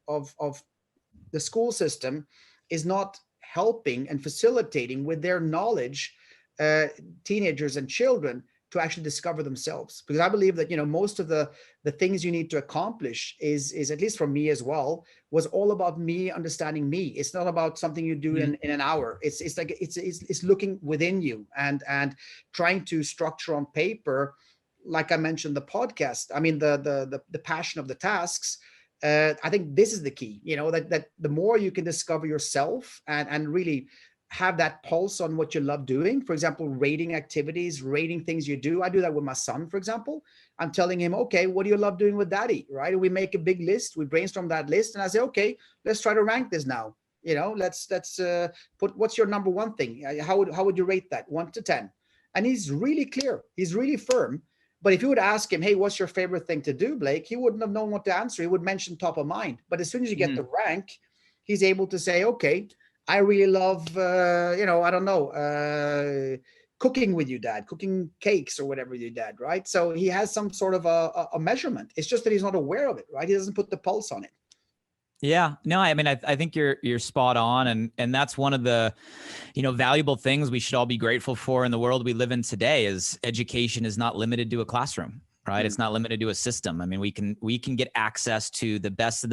the school system is not helping and facilitating with their knowledge teenagers and children to actually discover themselves. Because I believe that most of the things you need to accomplish is, at least for me as well, was all about me understanding me. It's not about something you do in an hour. It's looking within you and trying to structure on paper, like I mentioned the podcast. I mean the passion of the tasks. I think this is the key, that the more you can discover yourself and really have that pulse on what you love doing. For example, rating activities, rating things you do. I do that with my son, for example. I'm telling him, okay, what do you love doing with daddy, right? And we make a big list. We brainstorm that list. And I say, okay, let's try to rank this now. Let's put, what's your number one thing? How would you rate that 1 to 10? And he's really clear. He's really firm. But if you would ask him, hey, what's your favorite thing to do, Blake? He wouldn't have known what to answer. He would mention top of mind. But as soon as you get the rank, he's able to say, okay, I really love, cooking with you, Dad, cooking cakes or whatever you dad, right? So he has some sort of a measurement. It's just that he's not aware of it, right? He doesn't put the pulse on it.
Yeah, no, I mean, I think you're spot on. And that's one of the, valuable things we should all be grateful for in the world we live in today is education is not limited to a classroom, right? It's not limited to a system. I mean, we can get access to the best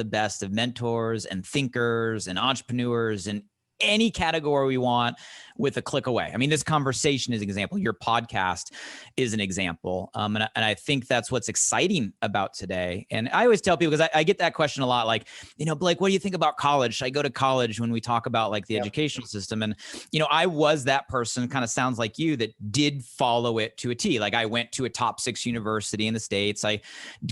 of mentors and thinkers and entrepreneurs and any category we want with a click away. I mean, this conversation is an example. Your podcast is an example. And I think that's what's exciting about today. And I always tell people, because I get that question a lot, like, Blake, what do you think about college? Should I go to college when we talk about like the educational system? And, I was that person, kind of sounds like you, that did follow it to a T. Like I went to a top 6 university in the States. I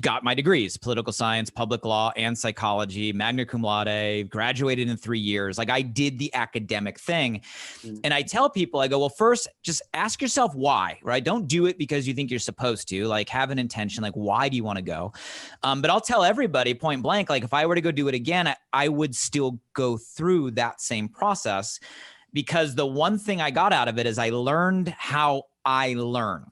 got my degrees, political science, public law, and psychology, magna cum laude, graduated in 3 years. Like I did the academic thing. And I tell people, I go, well, first, just ask yourself why, right? Don't do it because you think you're supposed to, like have an intention, like why do you want to go? But I'll tell everybody point blank, like if I were to go do it again, I would still go through that same process, because the one thing I got out of it is I learned how I learn.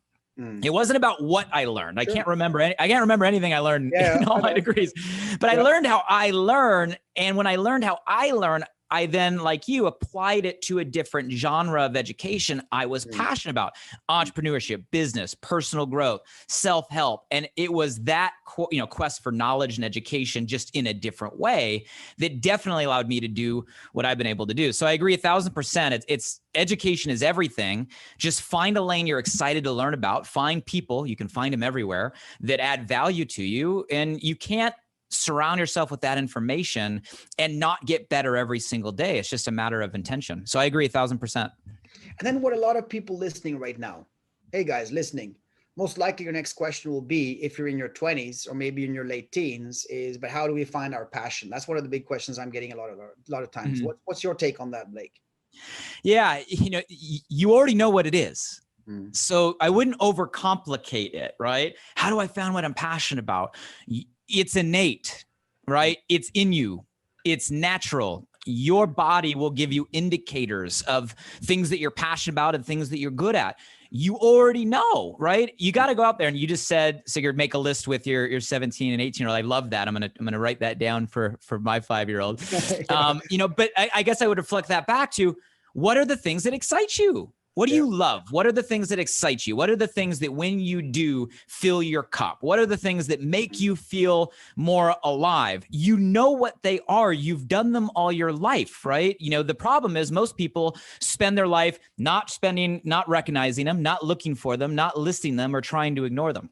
It wasn't about what I learned. I can't remember anything I learned in all my degrees, but I learned how I learn. And when I learned how I learn, I then, like you, applied it to a different genre of education I was passionate about: entrepreneurship, business, personal growth, self-help. And it was that, quest for knowledge and education just in a different way that definitely allowed me to do what I've been able to do. So I agree 1,000%. It's education is everything. Just find a lane you're excited to learn about. Find people, you can find them everywhere, that add value to you. And you can't surround yourself with that information and not get better every single day. It's just a matter of intention. So I agree 1,000%.
And then what a lot of people listening right now, hey guys listening, most likely your next question will be, if you're in your 20s or maybe in your late teens, is, but how do we find our passion? That's one of the big questions I'm getting a lot of times.
Mhm.
What's your take on that, Blake?
Yeah, you already know what it is.
Mm.
So I wouldn't overcomplicate it, right? How do I find what I'm passionate about? It's innate, right? It's in you. It's natural. Your body will give you indicators of things that you're passionate about and things that you're good at. You already know, right? You got to go out there, and you just said, Sigurd, make a list with your 17 and 18-year-old. I love that. I'm gonna write that down for my 5-year-old. But I guess I would reflect that back to, what are the things that excite you? What do you love? What are the things that excite you? What are the things that, when you do, fill your cup? What are the things that make you feel more alive? You know what they are. You've done them all your life, right? The problem is most people spend their life not recognizing them, not looking for them, not listing them, or trying to ignore them.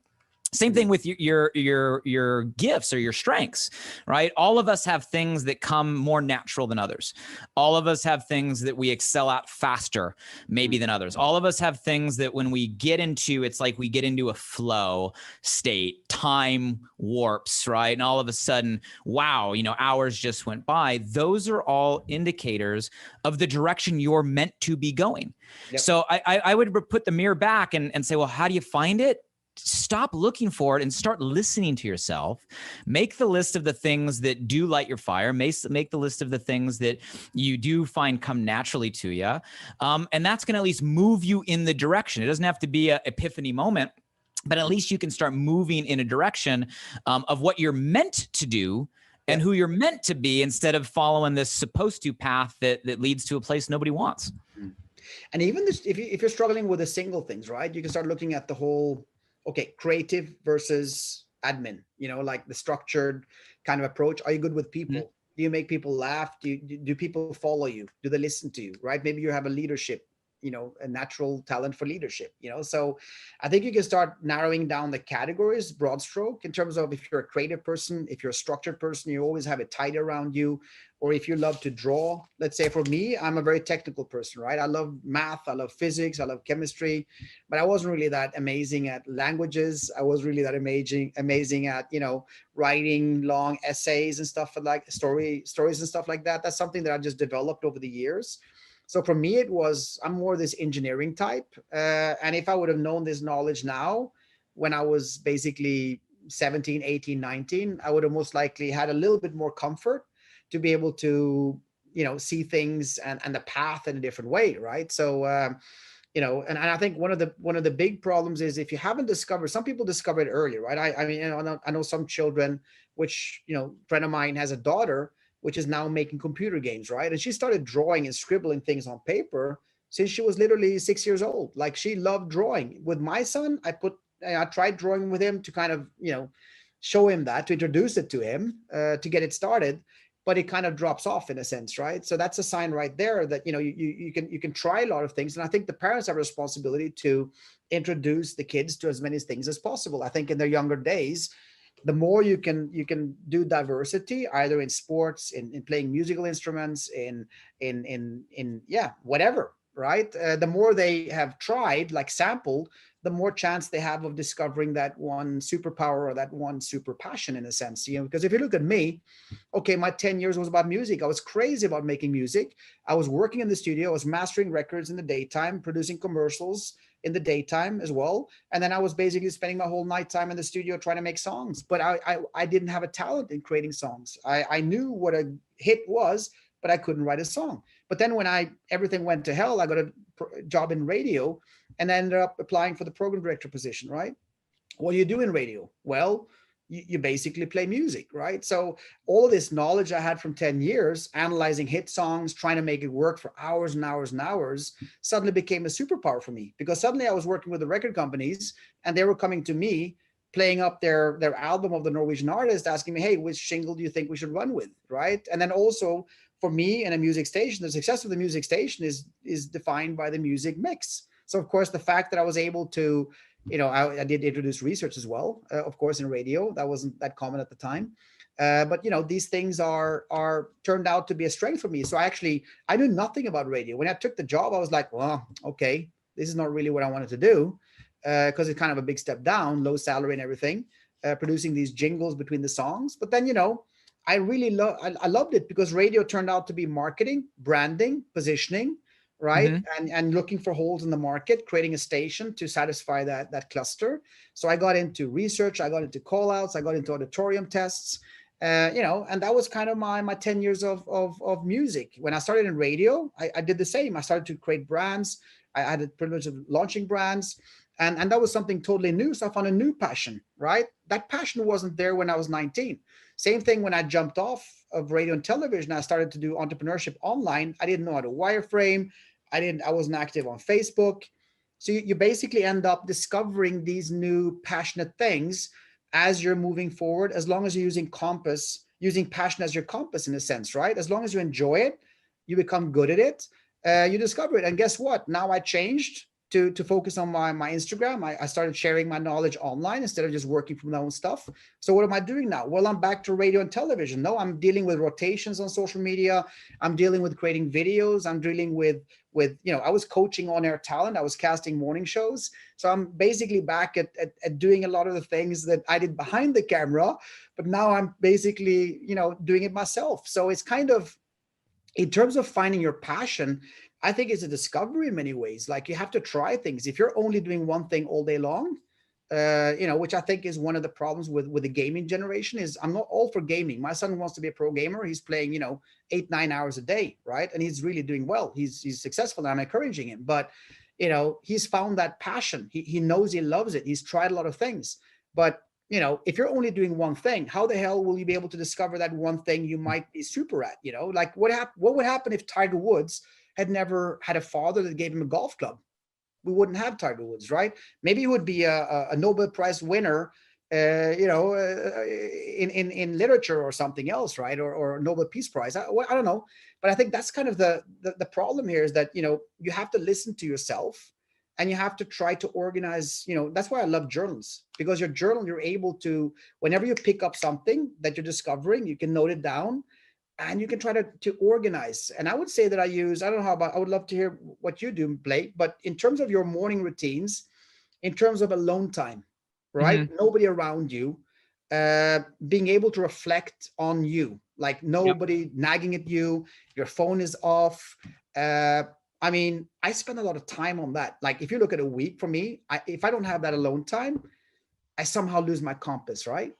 Same thing with your gifts or your strengths, right? All of us have things that come more natural than others. All of us have things that we excel at faster, maybe, than others. All of us have things that when we get into, it's like we get into a flow state, time warps, right? And all of a sudden, wow, hours just went by. Those are all indicators of the direction you're meant to be going. Yep. So I would put the mirror back and say, well, how do you find it? Stop looking for it and start listening to yourself. Make the list of the things that do light your fire. Make the list of the things that you do find come naturally to you. And that's going to at least move you in the direction. It doesn't have to be an epiphany moment, but at least you can start moving in a direction of what you're meant to do and who you're meant to be, instead of following this supposed to path that leads to a place nobody wants.
And even this, if you're struggling with the single things, right, you can start looking at the whole, creative versus admin, like the structured kind of approach. Are you good with people? Mm-hmm. Do you make people laugh? Do people follow you? Do they listen to you, right? Maybe you have a leadership, a natural talent for leadership, so I think you can start narrowing down the categories, broad stroke, in terms of, if you're a creative person, if you're a structured person, you always have it tied around you, or if you love to draw. Let's say for me, I'm a very technical person, right? I love math, I love physics, I love chemistry, but I wasn't really that amazing at languages. I was really that amazing at, writing long essays and stuff, like stories and stuff like that. That's something that I just developed over the years. So for me, I'm more this engineering type. And if I would have known this knowledge now, when I was basically 17, 18, 19, I would have most likely had a little bit more comfort to be able to, see things and the path in a different way, right? So, and I think one of the big problems is, if you haven't discovered, some people discover it earlier, right? I know some children, which, friend of mine has a daughter which is now making computer games, right? And she started drawing and scribbling things on paper since she was literally 6 years old. Like, she loved drawing. With my son, I tried drawing with him to kind of, show him that, to introduce it to him, to get it started, but it kind of drops off in a sense, right? So that's a sign right there that, you can try a lot of things. And I think the parents have a responsibility to introduce the kids to as many things as possible. I think in their younger days, the more you can do diversity, either in sports, in playing musical instruments, in whatever, right? The more they have tried, like sampled, the more chance they have of discovering that one superpower or that one super passion, in a sense. Because if you look at me, my 10 years was about music. I was crazy about making music. I was working in the studio. I was mastering records in the daytime, producing commercials in the daytime as well. And then I was basically spending my whole nighttime in the studio trying to make songs. But I didn't have a talent in creating songs. I knew what a hit was, but I couldn't write a song. But then when everything went to hell, I got a job in radio and I ended up applying for the program director position, right? What do you do in radio? Well, you basically play music, right? So all of this knowledge I had from 10 years, analyzing hit songs, trying to make it work for hours and hours and hours, suddenly became a superpower for me, because suddenly I was working with the record companies and they were coming to me, playing up their album of the Norwegian artist, asking me, hey, which single do you think we should run with, right? And then also for me in a music station, the success of the music station is defined by the music mix. So of course, the fact that I was able to, I did introduce research as well, of course, in radio. That wasn't that common at the time. But these things are turned out to be a strength for me. So I knew nothing about radio. When I took the job, I was like, well, okay, this is not really what I wanted to do. because it's kind of a big step down, low salary and everything, producing these jingles between the songs. But then, I loved it because radio turned out to be marketing, branding, positioning, right? And looking for holes in the market, creating a station to satisfy that cluster. So I got into research, I got into call outs, I got into auditorium tests, and that was kind of my 10 years of music. When I started in radio, I did the same. I started to create brands. I had the privilege of launching brands. And that was something totally new. So I found a new passion, right? That passion wasn't there when I was 19. Same thing when I jumped off of radio and television. I started to do entrepreneurship online. I didn't know how to wireframe. I wasn't active on Facebook. So you basically end up discovering these new passionate things as you're moving forward, as long as you're using passion as your compass in a sense, right? As long as you enjoy it, you become good at it, you discover it. And guess what? Now I changed to focus on my Instagram. I started sharing my knowledge online instead of just working from my own stuff. So what am I doing now? Well, I'm back to radio and television. No, I'm dealing with rotations on social media. I'm dealing with creating videos. I'm dealing with I was coaching on-air talent. I was casting morning shows. So I'm basically back at doing a lot of the things that I did behind the camera, but now I'm basically, doing it myself. So it's kind of, in terms of finding your passion, I think it's a discovery in many ways. Like, you have to try things. If you're only doing one thing all day long, which I think is one of the problems with the gaming generation, is I'm not all for gaming. My son wants to be a pro gamer. He's playing, 8-9 hours a day, right? And he's really doing well. He's successful, and I'm encouraging him. But, he's found that passion. He knows he loves it. He's tried a lot of things. But, if you're only doing one thing, how the hell will you be able to discover that one thing you might be super at? Like, what would happen if Tiger Woods had never had a father that gave him a golf club? We wouldn't have Tiger Woods, right? Maybe he would be a Nobel Prize winner, in literature or something else, right? Or Nobel Peace Prize. I don't know, but I think that's kind of the problem here, is that you have to listen to yourself, and you have to try to organize. That's why I love journals, because your journal, you're able to, whenever you pick up something that you're discovering, you can note it down. And you can try to organize. And I would say that I don't know how about, I would love to hear what you do, Blake, but in terms of your morning routines, in terms of alone time, right? Nobody around you, being able to reflect on you, like nobody nagging at you, your phone is off. I spend a lot of time on that. Like, if you look at a week for me, if I don't have that alone time, I somehow lose my compass, right?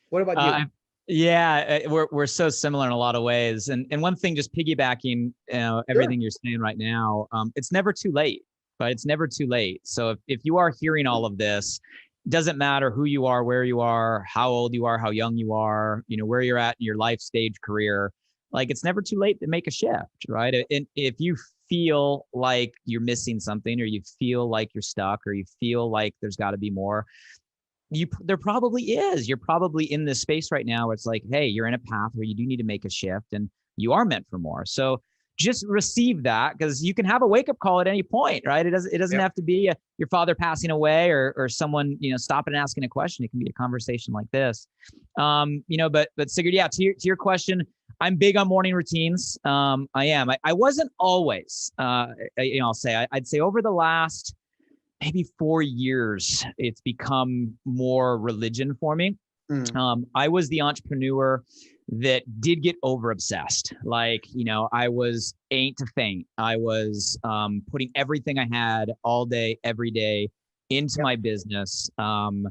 What about you?
Yeah, we're so similar in a lot of ways. And one thing, just piggybacking, everything you're saying right now, it's never too late, right? It's never too late. So if you are hearing all of this, it doesn't matter who you are, where you are, how old you are, how young you are, where you're at in your life stage career, like, it's never too late to make a shift, right? And if you feel like you're missing something, or you feel like you're stuck, or you feel like there's got to be more, there probably is. You're probably in this space right now where it's like, hey, you're in a path where you do need to make a shift, and you are meant for more. So just receive that, because you can have a wake up call at any point, right? It doesn't have to be your father passing away, or someone, stopping and asking a question. It can be a conversation like this. But Sigurd, to your I'm big on morning routines. I am. I wasn't always, I'll say, I'd say over the last maybe 4 years, it's become more religion for me. I was the entrepreneur that did get over obsessed. Like, I was ain't to faint. I was putting everything I had all day, every day into my business, and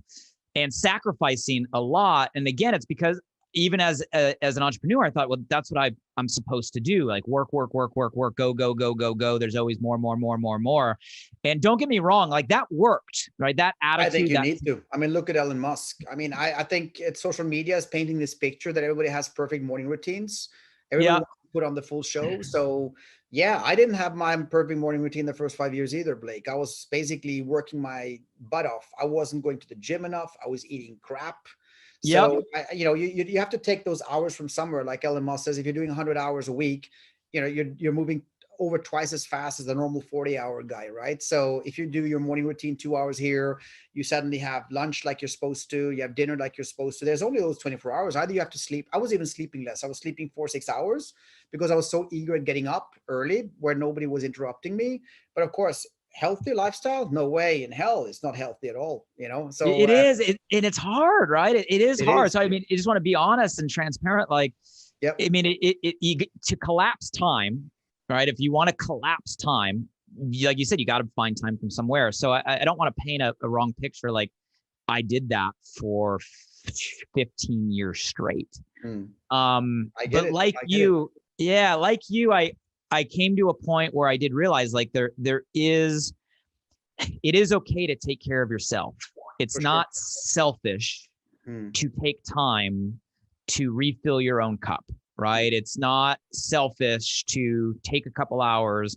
sacrificing a lot. And again, it's because even as an entrepreneur, I thought, well, that's what I'm supposed to do. Like, work, go. There's always more. And don't get me wrong, like, that worked, right? That attitude.
I think you need to. Look at Elon Musk. I think social media is painting this picture that everybody has perfect morning routines. Everybody wants to put on the full show. So I didn't have my perfect morning routine the first 5 years either, Blake. I was basically working my butt off. I wasn't going to the gym enough. I was eating crap. So, you have to take those hours from somewhere. Like Elon Musk says, if you're doing 100 hours a week, you're moving over twice as fast as the normal 40-hour guy, right? So if you do your morning routine 2 hours here, you suddenly have lunch like you're supposed to, you have dinner like you're supposed to. There's only those 24 hours. Either you have to sleep. I was even sleeping less. I was sleeping 4-6 hours because I was so eager at getting up early where nobody was interrupting me. But of course, healthy lifestyle? No way in hell. It's not healthy at all, you know? So
It is, and it's hard, right? It is
it
hard.
is.
So, I mean, you just want to be honest and transparent. Like,
Yep.
I mean, you get to collapse time, right? If you want to collapse time, like you said, you got to find time from somewhere. So I don't want to paint a wrong picture. Like, I did that for 15 years straight.
I get
But
it.
like
I get
you, yeah, like you, I came to a point where I did realize like it is okay to take care of yourself. It's
For
not
sure.
selfish to take time to refill your own cup, right? It's not selfish to take a couple hours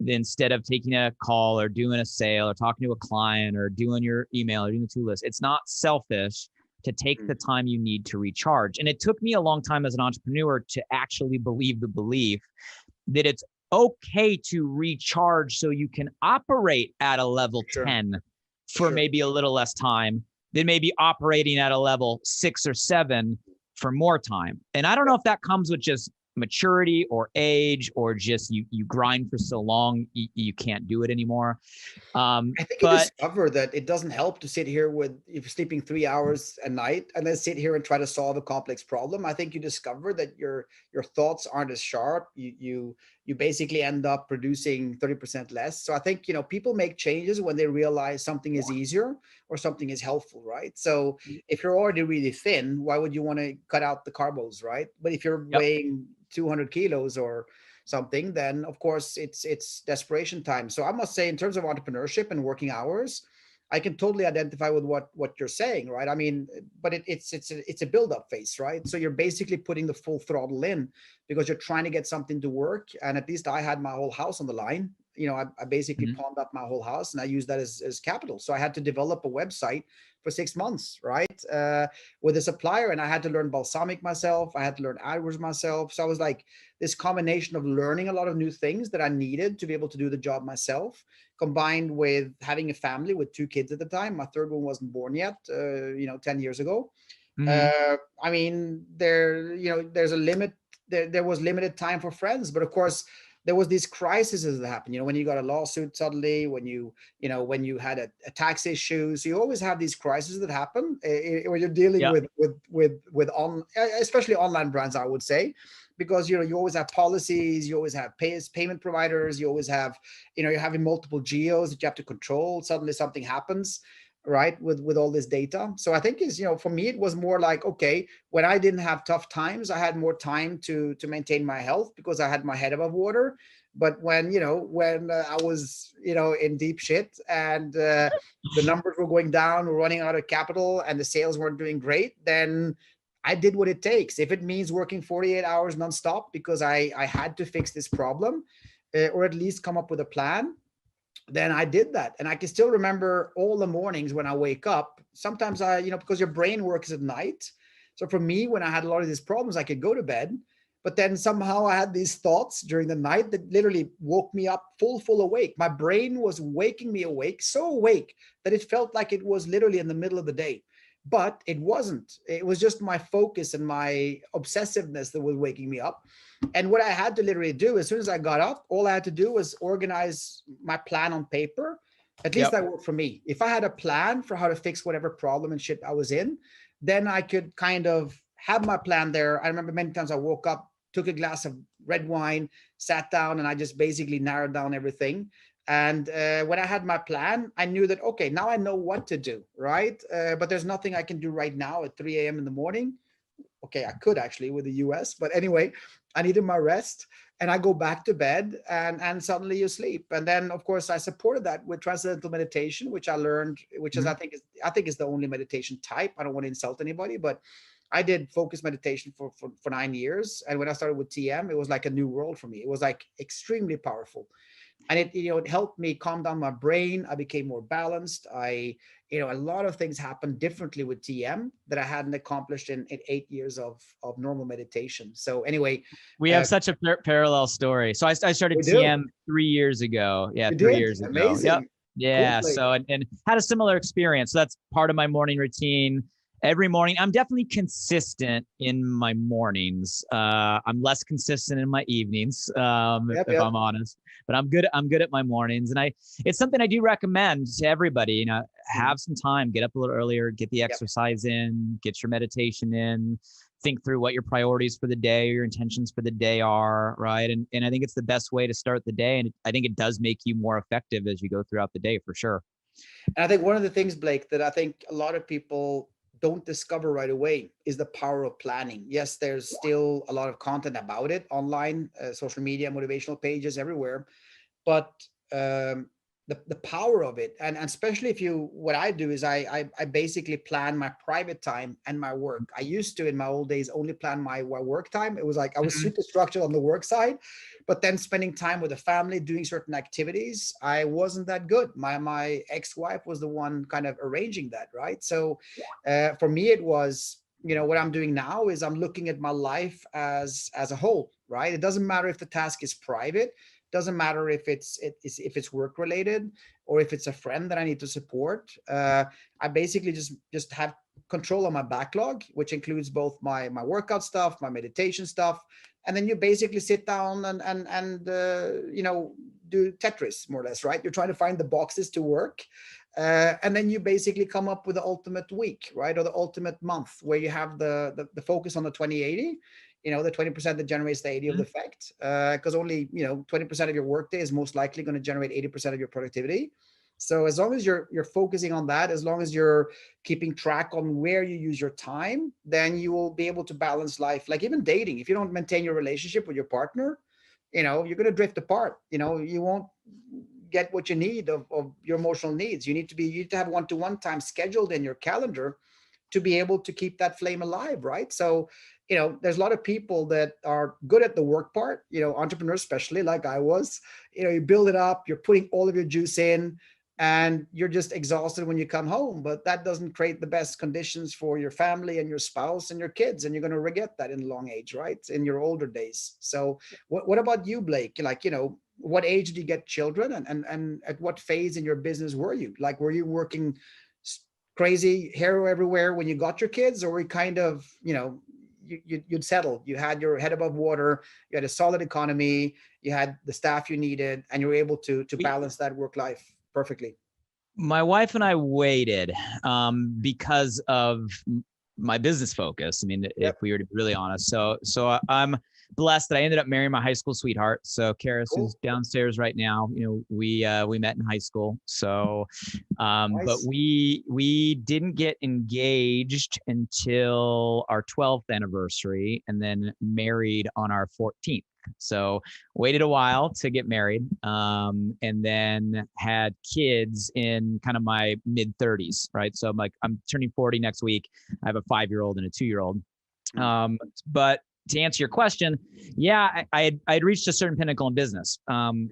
instead of taking a call or doing a sale or talking to a client or doing your email or doing the to list. It's not selfish to take the time you need to recharge. And it took me a long time as an entrepreneur to actually believe the belief that it's okay to recharge so you can operate at a level 10 for maybe a little less time than maybe operating at a level 6 or 7 for more time. And I don't know if that comes with just maturity or age or just you grind for so long you can't do it anymore.
I think you discover that it doesn't help to sit here with, if you're sleeping 3 hours a night and then sit here and try to solve a complex problem. I think you discover that your thoughts aren't as sharp. You basically end up producing 30% less. So I think, you know, people make changes when they realize something is easier or something is helpful, right? So if you're already really thin, why would you want to cut out the carbs, right? But if you're weighing 200 kilos or something, then of course it's desperation time. So I must say, in terms of entrepreneurship and working hours, I can totally identify with what you're saying, right? I mean, but it's a build-up phase, right? So you're basically putting the full throttle in because you're trying to get something to work. And at least I had my whole house on the line. You know, I basically pawned up my whole house and I used that as capital. So I had to develop a website for 6 months, right? With a supplier, and I had to learn balsamic myself. I had to learn AdWords myself. So I was like this combination of learning a lot of new things that I needed to be able to do the job myself, combined with having a family with 2 kids at the time. My third one wasn't born yet, 10 years ago. I mean, there's a limit. There was limited time for friends, but of course, there was these crises that happened, you know, when you got a lawsuit suddenly, when you had a tax issue. So you always have these crises that happen when you're dealing with especially online brands, I would say, because, you know, you always have policies, you always have payment providers, you always have, you know, you're having multiple geos that you have to control. Suddenly something happens, right, with all this data. So I think for me, it was more like, okay, when I didn't have tough times, I had more time to maintain my health because I had my head above water. But when I was, in deep shit and the numbers were going down, we're running out of capital and the sales weren't doing great, then I did what it takes. If it means working 48 hours nonstop because I had to fix this problem, or at least come up with a plan, then I did that. And I can still remember all the mornings when I wake up. Sometimes because your brain works at night. So for me, when I had a lot of these problems, I could go to bed, but then somehow I had these thoughts during the night that literally woke me up full awake. My brain was waking me awake, so awake that it felt like it was literally in the middle of the day. But it wasn't. It was just my focus and my obsessiveness that was waking me up. And what I had to literally do, as soon as I got up, all I had to do was organize my plan on paper. At least that worked for me. If I had a plan for how to fix whatever problem and shit I was in, then I could kind of have my plan there. I remember many times I woke up, took a glass of red wine, sat down, and I just basically narrowed down everything. And when I had my plan, I knew that, okay, now I know what to do, right? But there's nothing I can do right now at 3 a.m. in the morning. Okay, I could actually with the US, but anyway, I needed my rest, and I go back to bed, and suddenly you sleep. And then, of course, I supported that with Transcendental Meditation, which I learned, which is I think is the only meditation type. I don't want to insult anybody, but I did focused meditation for 9 years. And when I started with TM, it was like a new world for me. It was like extremely powerful. And it helped me calm down my brain. I became more balanced. A lot of things happened differently with TM that I hadn't accomplished in 8 years of normal meditation. So anyway,
we have such a parallel story. So I started TM 3 years ago. Yeah, 3 years ago.
Amazing.
Yep. Yeah.
Cool.
So and had a similar experience. So that's part of my morning routine. Every morning. I'm definitely consistent in my mornings. I'm less consistent in my evenings, if I'm honest. But I'm good at my mornings, and it's something I do recommend to everybody. You know, have some time, get up a little earlier, get the exercise in, get your meditation in, think through what your priorities for the day, your intentions for the day are, right? And I think it's the best way to start the day, and I think it does make you more effective as you go throughout the day, for sure.
And I think one of the things, Blake, that I think a lot of people don't discover right away is the power of planning. Yes, there's still a lot of content about it online, social media, motivational pages everywhere, but the power of it, and especially if you, what I do is I basically plan my private time and my work. I used to, in my old days, only plan my work time. It was like I was super structured on the work side, but then spending time with the family, doing certain activities, I wasn't that good. My ex-wife was the one kind of arranging that, right? So for me, it was, you know, what I'm doing now is I'm looking at my life as a whole, right? It doesn't matter if the task is private. Doesn't matter if it's work related or if it's a friend that I need to support. I basically just have control of my backlog, which includes both my workout stuff, my meditation stuff, and then you basically sit down and you know, do Tetris more or less, right? You're trying to find the boxes to work. And then you basically come up with the ultimate week, right? Or the ultimate month, where you have the focus on the 20-80, you know, the 20% that generates the 80 of the effect, because only, you know, 20% of your workday is most likely going to generate 80% of your productivity. So as long as you're focusing on that, as long as you're keeping track on where you use your time, then you will be able to balance life. Like even dating, if you don't maintain your relationship with your partner, you know, you're going to drift apart. You know, you won't get what you need of your emotional needs. You need to have one-to-one time scheduled in your calendar to be able to keep that flame alive, right? So, you know, there's a lot of people that are good at the work part, you know, entrepreneurs, especially like I was, you know, you build it up, you're putting all of your juice in, and you're just exhausted when you come home. But that doesn't create the best conditions for your family and your spouse and your kids. And you're going to regret that in long age, right? In your older days. So what about you, Blake? Like, you know, what age did you get children, and at what phase in your business were you? Like, were you working crazy hero everywhere when you got your kids, or were you kind of, you know, you'd settled, you had your head above water, you had a solid economy, you had the staff you needed, and you were able to balance that work life perfectly?
My wife and I waited because of my business focus. I mean, if we were to be really honest. So I'm blessed that I ended up marrying my high school sweetheart. So Karis, who's downstairs right now, you know, we met in high school. So,
Nice.
but we didn't get engaged until our 12th anniversary, and then married on our 14th. So waited a while to get married, and then had kids in kind of my mid 30s, right? So I'm turning 40 next week. I have a 5-year-old and a 2-year-old. But to answer your question, yeah, I'd reached a certain pinnacle in business.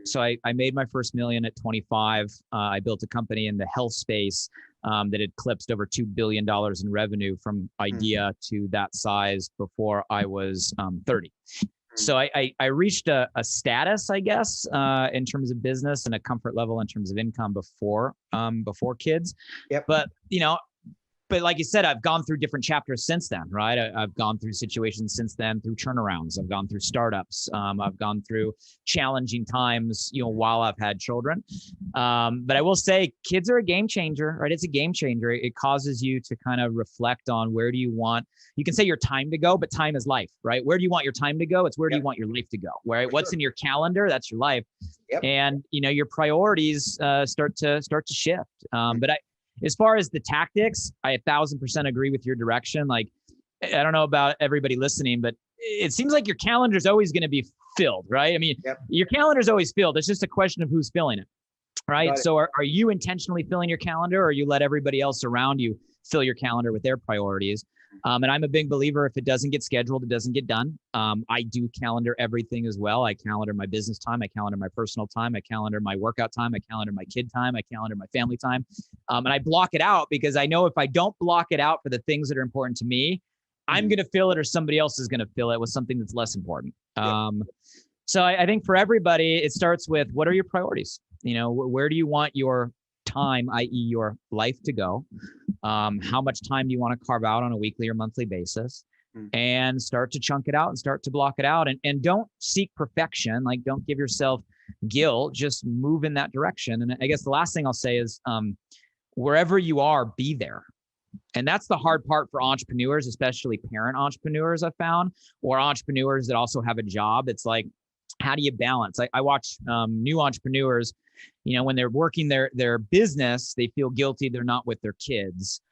So I made my first million at 25. I built a company in the health space that had eclipsed over $2 billion in revenue from idea to that size before I was 30. So I reached a status, I guess, in terms of business, and a comfort level in terms of income before kids. But, you know, but like you said, I've gone through different chapters since then, right? I've gone through situations since then, through turnarounds. I've gone through startups. I've gone through challenging times, you know, while I've had children. But I will say, kids are a game changer, right? It's a game changer. It causes you to kind of reflect on, where do you want, you can say your time to go, but time is life, right? Where do you want your time to go? It's where do you want your life to go, right? What's in your calendar? That's your life. And, you know, your priorities start to shift. But as far as the tactics, I 1,000% agree with your direction. Like, I don't know about everybody listening, but it seems like your calendar is always going to be filled, right? I mean, your calendar is always filled. It's just a question of who's filling it, right? So are you intentionally filling your calendar, or you let everybody else around you fill your calendar with their priorities? And I'm a big believer, if it doesn't get scheduled, it doesn't get done. I do calendar everything as well. I calendar my business time. I calendar my personal time. I calendar my workout time. I calendar my kid time. I calendar my family time. And I block it out, because I know if I don't block it out for the things that are important to me, I'm going to fill it, or somebody else is going to fill it with something that's less important. So I think for everybody, it starts with, what are your priorities? You know, where do you want your time, i.e. your life to go? How much time do you want to carve out on a weekly or monthly basis? And start to chunk it out and start to block it out. And don't seek perfection. Like, don't give yourself guilt, just move in that direction. And I guess the last thing I'll say is, wherever you are, be there. And that's the hard part for entrepreneurs, especially parent entrepreneurs, I've found, or entrepreneurs that also have a job. It's like, how do you balance? I watch new entrepreneurs, when they're working their business, they feel guilty they're not with their kids.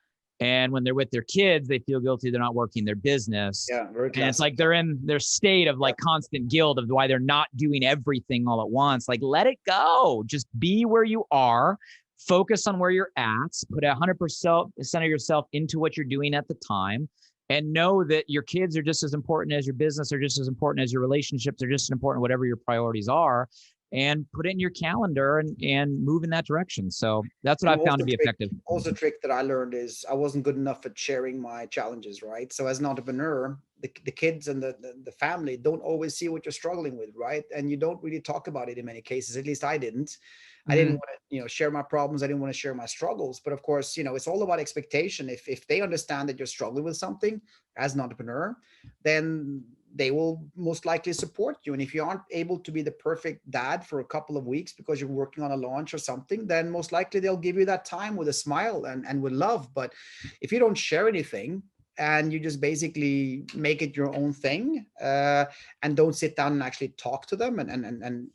And when they're with their kids, they feel guilty they're not working their business.
Yeah, very classic.
And it's like they're in their state of like constant guilt of why they're not doing everything all at once. Like, let it go. Just be where you are. Focus on where you're at. Put 100% of yourself into what you're doing at the time. And know that your kids are just as important as your business, are just as important as your relationships, are just as important, whatever your priorities are. And put it in your calendar and move in that direction. So that's what I've found to be effective.
Also, a trick that I learned is I wasn't good enough at sharing my challenges, right? So as an entrepreneur, the kids and the family don't always see what you're struggling with, right? And you don't really talk about it in many cases. At least I didn't. I didn't want to, share my problems. I didn't want to share my struggles. But of course, it's all about expectation. If they understand that you're struggling with something as an entrepreneur, then they will most likely support you. And if you aren't able to be the perfect dad for a couple of weeks because you're working on a launch or something, then most likely they'll give you that time with a smile and with love. But if you don't share anything and you just basically make it your own thing, and don't sit down and actually talk to them and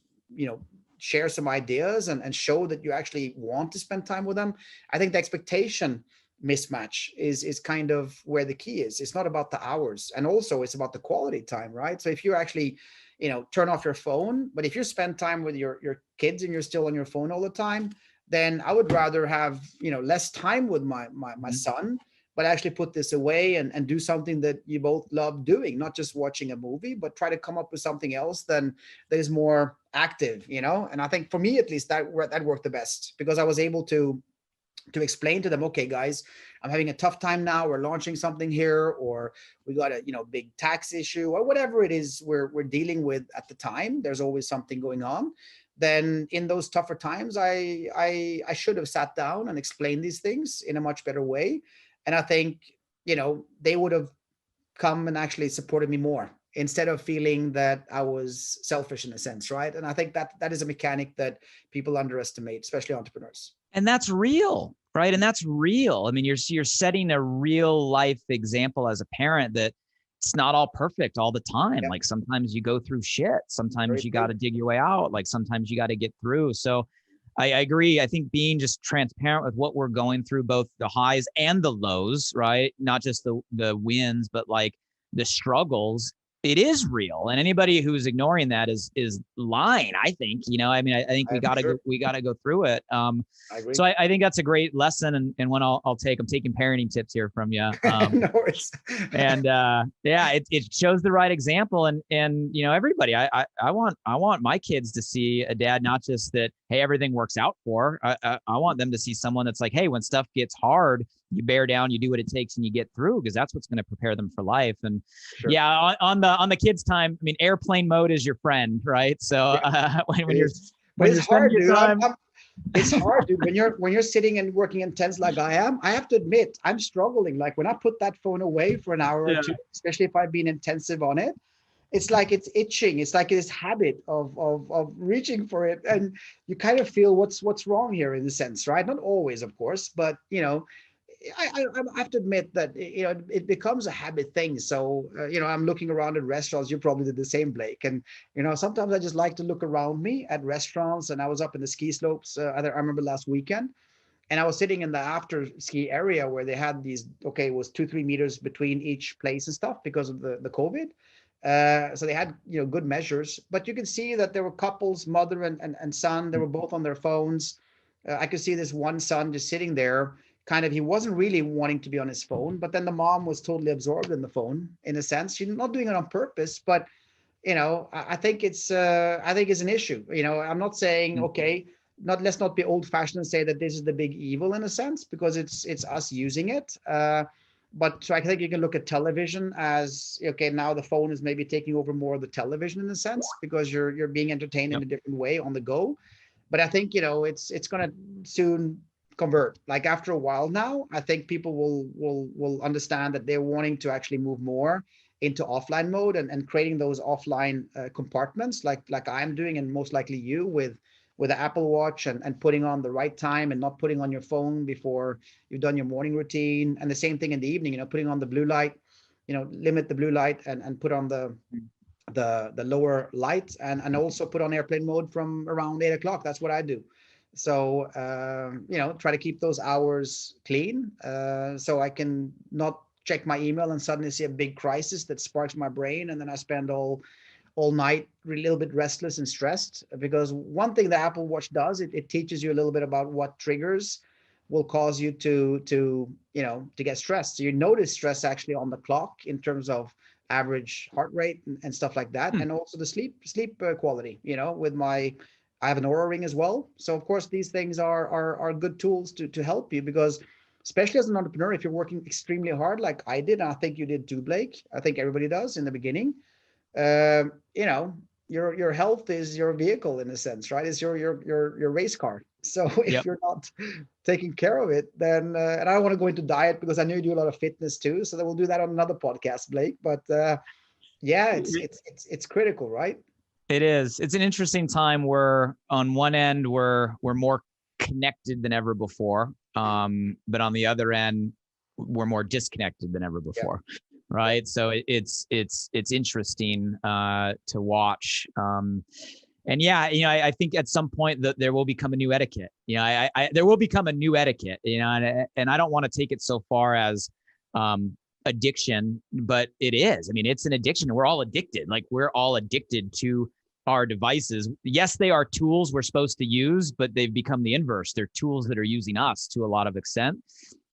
share some ideas and show that you actually want to spend time with them, I think the expectation mismatch is kind of where the key is. It's not about the hours, and also it's about the quality time, right? So if you actually turn off your phone, but if you spend time with your kids and you're still on your phone all the time, then I would rather have less time with my son, but actually put this away and do something that you both love doing, not just watching a movie, but try to come up with something else that is more active, and I think for me at least that worked the best, because I was able to explain to them, okay, guys, I'm having a tough time now. We're launching something here, or we got a big tax issue, or whatever it is we're dealing with at the time. There's always something going on. Then in those tougher times, I should have sat down and explained these things in a much better way. And I think they would have come and actually supported me more, instead of feeling that I was selfish in a sense, right? And I think that is a mechanic that people underestimate, especially entrepreneurs.
And that's real, right? And that's real. I mean, you're setting a real life example as a parent that it's not all perfect all the time. Yeah. Like sometimes you go through shit. Sometimes you got to dig your way out. Like sometimes you got to get through. So I agree. I think being just transparent with what we're going through, both the highs and the lows, right? Not just the wins, but like the struggles. It is real, and anybody who's ignoring that is lying. I think, I think we gotta go through it. I agree. So I think that's a great lesson, and one I'm taking parenting tips here from you.
No worries.
And it shows the right example, and everybody. I want my kids to see a dad, not just that, hey, everything works out for. I want them to see someone that's like, hey, when stuff gets hard, you bear down, you do what it takes, and you get through, because that's what's going to prepare them for life. And
sure.
Yeah, on the kids' time, I mean, airplane mode is your friend, right? So when you're spending your time,
it's hard, dude. When you're sitting and working intense like I am, I have to admit I'm struggling. Like when I put that phone away for an hour or two, especially if I've been intensive on it, it's like it's itching. It's like this habit of reaching for it, and you kind of feel what's wrong here in a sense, right? Not always, of course, but I have to admit that it becomes a habit thing. So I'm looking around at restaurants. You probably did the same, Blake. And sometimes I just like to look around me at restaurants. And I was up in the ski slopes. I remember last weekend, and I was sitting in the after ski area where they had these. Okay, it was 2-3 meters between each place and stuff because of the COVID. So they had good measures, but you can see that there were couples, mother and son. They were both on their phones. I could see this one son just sitting there. Kind of, he wasn't really wanting to be on his phone, but then the mom was totally absorbed in the phone in a sense. She's not doing it on purpose, but I think it's an issue. I'm not saying okay, let's not be old-fashioned and say that this is the big evil in a sense, because it's us using it. But so I think you can look at television as okay, now the phone is maybe taking over more of the television in a sense, because you're being entertained in a different way on the go. But I think it's going to soon convert. Like after a while now, I think people will understand that they're wanting to actually move more into offline mode, and creating those offline compartments like I'm doing, and most likely you with the Apple Watch, and putting on the right time and not putting on your phone before you've done your morning routine. And the same thing in the evening, putting on the blue light, limit the blue light, and put on the lower light, and also put on airplane mode from around 8 o'clock. That's what I do. So, try to keep those hours clean, so I can not check my email and suddenly see a big crisis that sparks my brain. And then I spend all night a little bit restless and stressed. Because one thing the Apple Watch does, it teaches you a little bit about what triggers will cause you to get stressed. So you notice stress actually on the clock in terms of average heart rate and stuff like that. And also the sleep quality, I have an Aura ring as well. So of course these things are good tools to help you, because especially as an entrepreneur, if you're working extremely hard like I did, and I think you did too, Blake, I think everybody does in the beginning, your health is your vehicle in a sense, right? It's your race car. So if you're not taking care of it, then and I don't want to go into diet, because I know you do a lot of fitness too, so that we'll do that on another podcast, Blake. But it's critical, right?
It is. It's an interesting time where on one end we're more connected than ever before, but on the other end we're more disconnected than ever before. Yeah. Right. So it's interesting to watch. And I think at some point that there will become a new etiquette. There will become a new etiquette, and I don't want to take it so far as addiction, but it is. I mean, it's an addiction. We're all addicted. Like, we're all addicted to our devices. Yes, they are tools we're supposed to use, but they've become the inverse. They're tools that are using us to a lot of extent.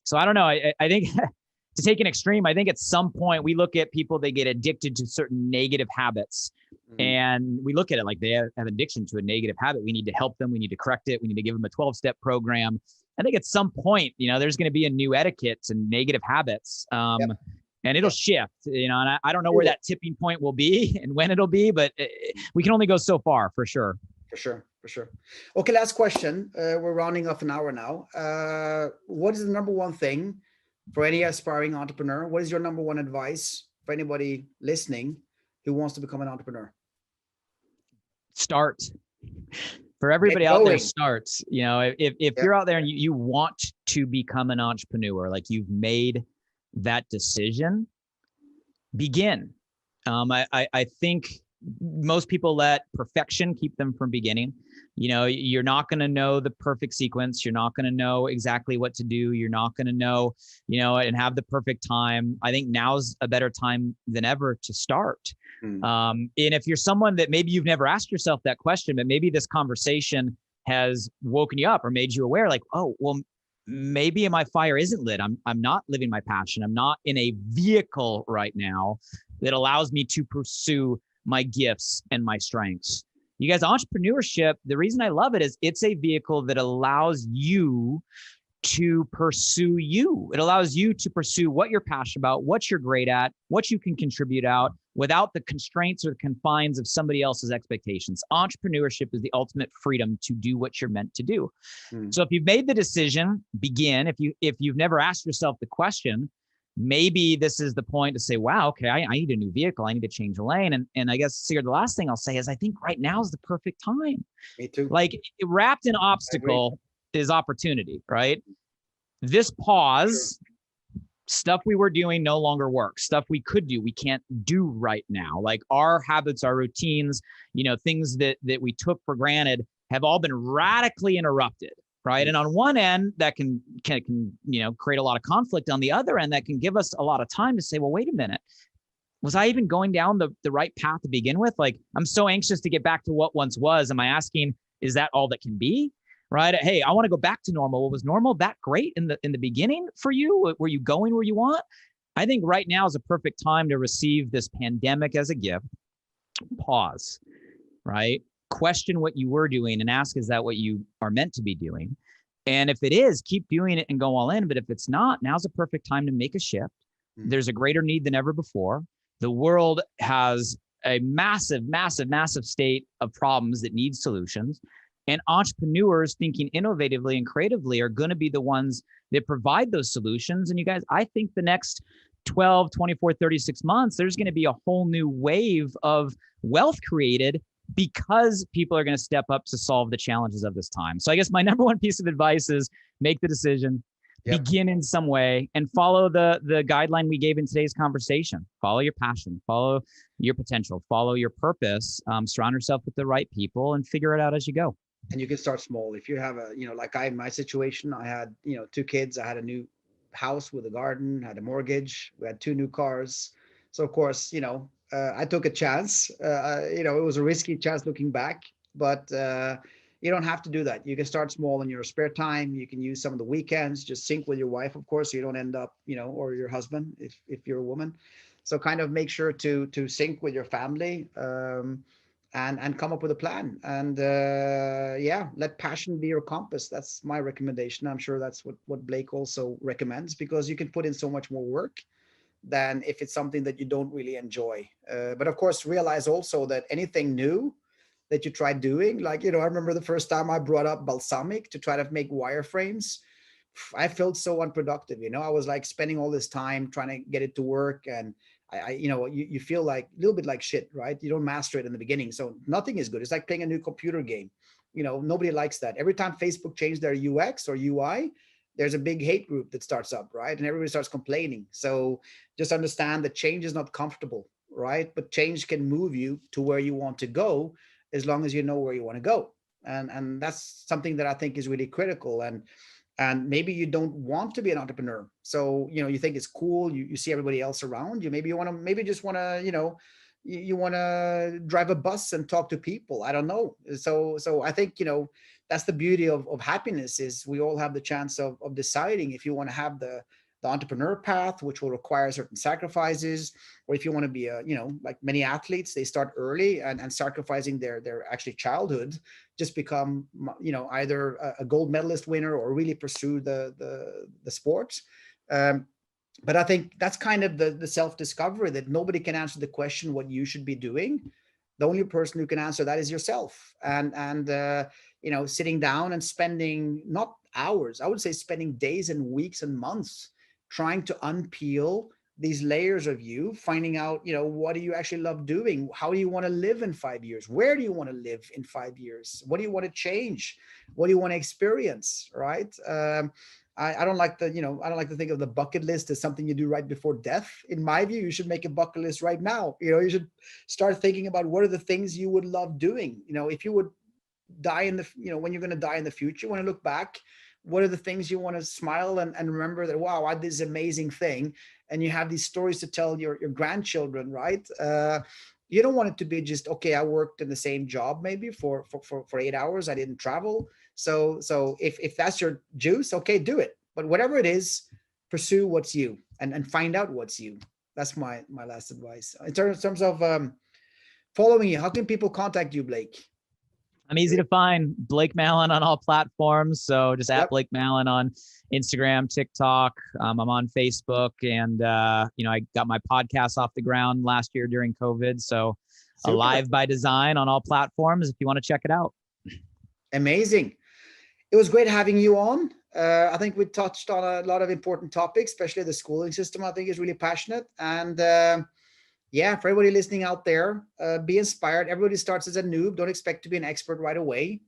So I don't know. I think to take an extreme, I think at some point we look at people, they get addicted to certain negative habits. And we look at it like they have addiction to a negative habit. We need to help them. We need to correct it. We need to give them a 12-step program. I think at some point, there's going to be a new etiquette and negative habits. And it'll shift, and I don't know where that tipping point will be and when it'll be, but we can only go so far, for sure.
For sure. Okay, last question. We're rounding off an hour now. What is the number one thing for any aspiring entrepreneur? What is your number one advice for anybody listening who wants to become an entrepreneur?
Start. For everybody out there, starts. If you're out there and you want to become an entrepreneur, like you've made that decision, begin. I think most people let perfection keep them from beginning. You're not going to know the perfect sequence. You're not going to know exactly what to do. You're not going to know, and have the perfect time. I think now's a better time than ever to start. And if you're someone that maybe you've never asked yourself that question, but maybe this conversation has woken you up or made you aware, like, oh, well, maybe my fire isn't lit. I'm not living my passion. I'm not in a vehicle right now that allows me to pursue my gifts and my strengths. You guys, entrepreneurship, the reason I love it is it's a vehicle that allows you to pursue you. It allows you to pursue what you're passionate about, what you're great at, what you can contribute out without the constraints or confines of somebody else's expectations. Entrepreneurship is the ultimate freedom to do what you're meant to do. So if you've made the decision, begin. If you've never asked yourself the question, maybe this is the point to say, wow, okay, I need a new vehicle. I need to change a lane. And I guess, Sigurd, the last thing I'll say is I think right now is the perfect time.
Me too.
Like, wrapped in obstacle is opportunity, right? This pause, stuff we were doing no longer works. Stuff we could do, we can't do right now. Like, our habits, our routines, things that we took for granted have all been radically interrupted. Right. And on one end, that can create a lot of conflict. On the other end, that can give us a lot of time to say, well, wait a minute. Was I even going down the right path to begin with? Like, I'm so anxious to get back to what once was. Am I asking, is that all that can be? Right. Hey, I want to go back to normal. What was normal that great in the beginning for you? Were you going where you want? I think right now is a perfect time to receive this pandemic as a gift. Pause. Right. Question what you were doing and ask, is that what you are meant to be doing? And if it is, keep doing it and go all in. But if it's not, now's a perfect time to make a shift. There's a greater need than ever before. The world has a massive, massive, massive state of problems that need solutions. And entrepreneurs thinking innovatively and creatively are going to be the ones that provide those solutions. And you guys, I think the next 12, 24, 36 months, there's going to be a whole new wave of wealth created because people are going to step up to solve the challenges of this time. So I guess my number one piece of advice is make the decision, begin in some way, and follow the guideline we gave in today's conversation. Follow your passion, follow your potential, follow your purpose, surround yourself with the right people, and figure it out as you go.
And you can start small. If you have like in my situation, I had, 2 kids, I had a new house with a garden, had a mortgage, we had 2 new cars. So of course, I took a chance. It was a risky chance looking back, but you don't have to do that. You can start small in your spare time. You can use some of the weekends, just sync with your wife, of course, so you don't end up, or your husband, if you're a woman. So kind of make sure to sync with your family, and come up with a plan. And let passion be your compass. That's my recommendation. I'm sure that's what Blake also recommends, because you can put in so much more work than if it's something that you don't really enjoy. But of course, realize also that anything new that you try doing, like, I remember the first time I brought up balsamic to try to make wireframes, I felt so unproductive. I was like spending all this time trying to get it to work, and you feel like a little bit like shit, right? You don't master it in the beginning, so nothing is good. It's like playing a new computer game. Nobody likes that. Every time Facebook changed their UX or UI, there's a big hate group that starts up, right? And everybody starts complaining. So just understand that change is not comfortable, right? But change can move you to where you want to go, as long as you know where you want to go. And that's something that I think is really critical. And maybe you don't want to be an entrepreneur. So, you think it's cool. You see everybody else around you. Maybe you want to, just want to, you want to drive a bus and talk to people. I don't know. So I think, that's the beauty of happiness, is we all have the chance of deciding if you want to have the entrepreneur path, which will require certain sacrifices, or if you want to be like many athletes, they start early and sacrificing their actually childhood, just become, either a gold medalist winner or really pursue the sport. But I think that's kind of the self-discovery, that nobody can answer the question what you should be doing. The only person who can answer that is yourself. And sitting down and spending not hours, I would say spending days and weeks and months trying to unpeel these layers of you, finding out, what do you actually love doing? How do you want to live in 5 years? Where do you want to live in 5 years? What do you want to change? What do you want to experience? Right? I don't like I don't like to think of the bucket list as something you do right before death. In my view, you should make a bucket list right now. You should start thinking about what are the things you would love doing. If you would die when you're going to die in the future, when I look back, what are the things you want to smile and remember that, wow, I did this amazing thing. And you have these stories to tell your grandchildren, right? You don't want it to be just, okay, I worked in the same job maybe for 8 hours. I didn't travel. So if that's your juice, okay, do it. But whatever it is, pursue what's you and find out what's you. That's my last advice. In terms of following you, how can people contact you, Blake?
I'm easy to find. Blake Mallen on all platforms. So just at Blake Mallen on Instagram, TikTok. I'm on Facebook, and I got my podcast off the ground last year during COVID. So Alive by Design on all platforms if you want to check it out.
Amazing. It was great having you on. I think we touched on a lot of important topics, especially the schooling system. I think is really passionate. And for everybody listening out there, be inspired. Everybody starts as a noob. Don't expect to be an expert right away.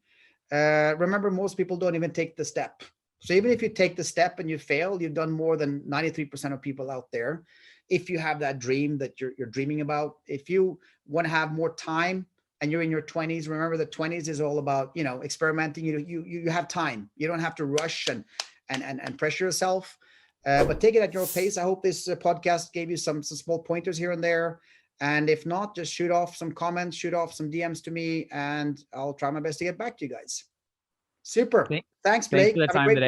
Remember, most people don't even take the step. So even if you take the step and you fail, you've done more than 93% of people out there. If you have that dream that you're dreaming about, if you want to have more time and you're in your 20s, remember the 20s is all about, experimenting. You have time. You don't have to rush and pressure yourself. But take it at your pace. I hope this podcast gave you some small pointers here and there. And if not, just shoot off some comments, shoot off some DMs to me, and I'll try my best to get back to you guys. Super. Thanks, Blake.
Thanks for the time today.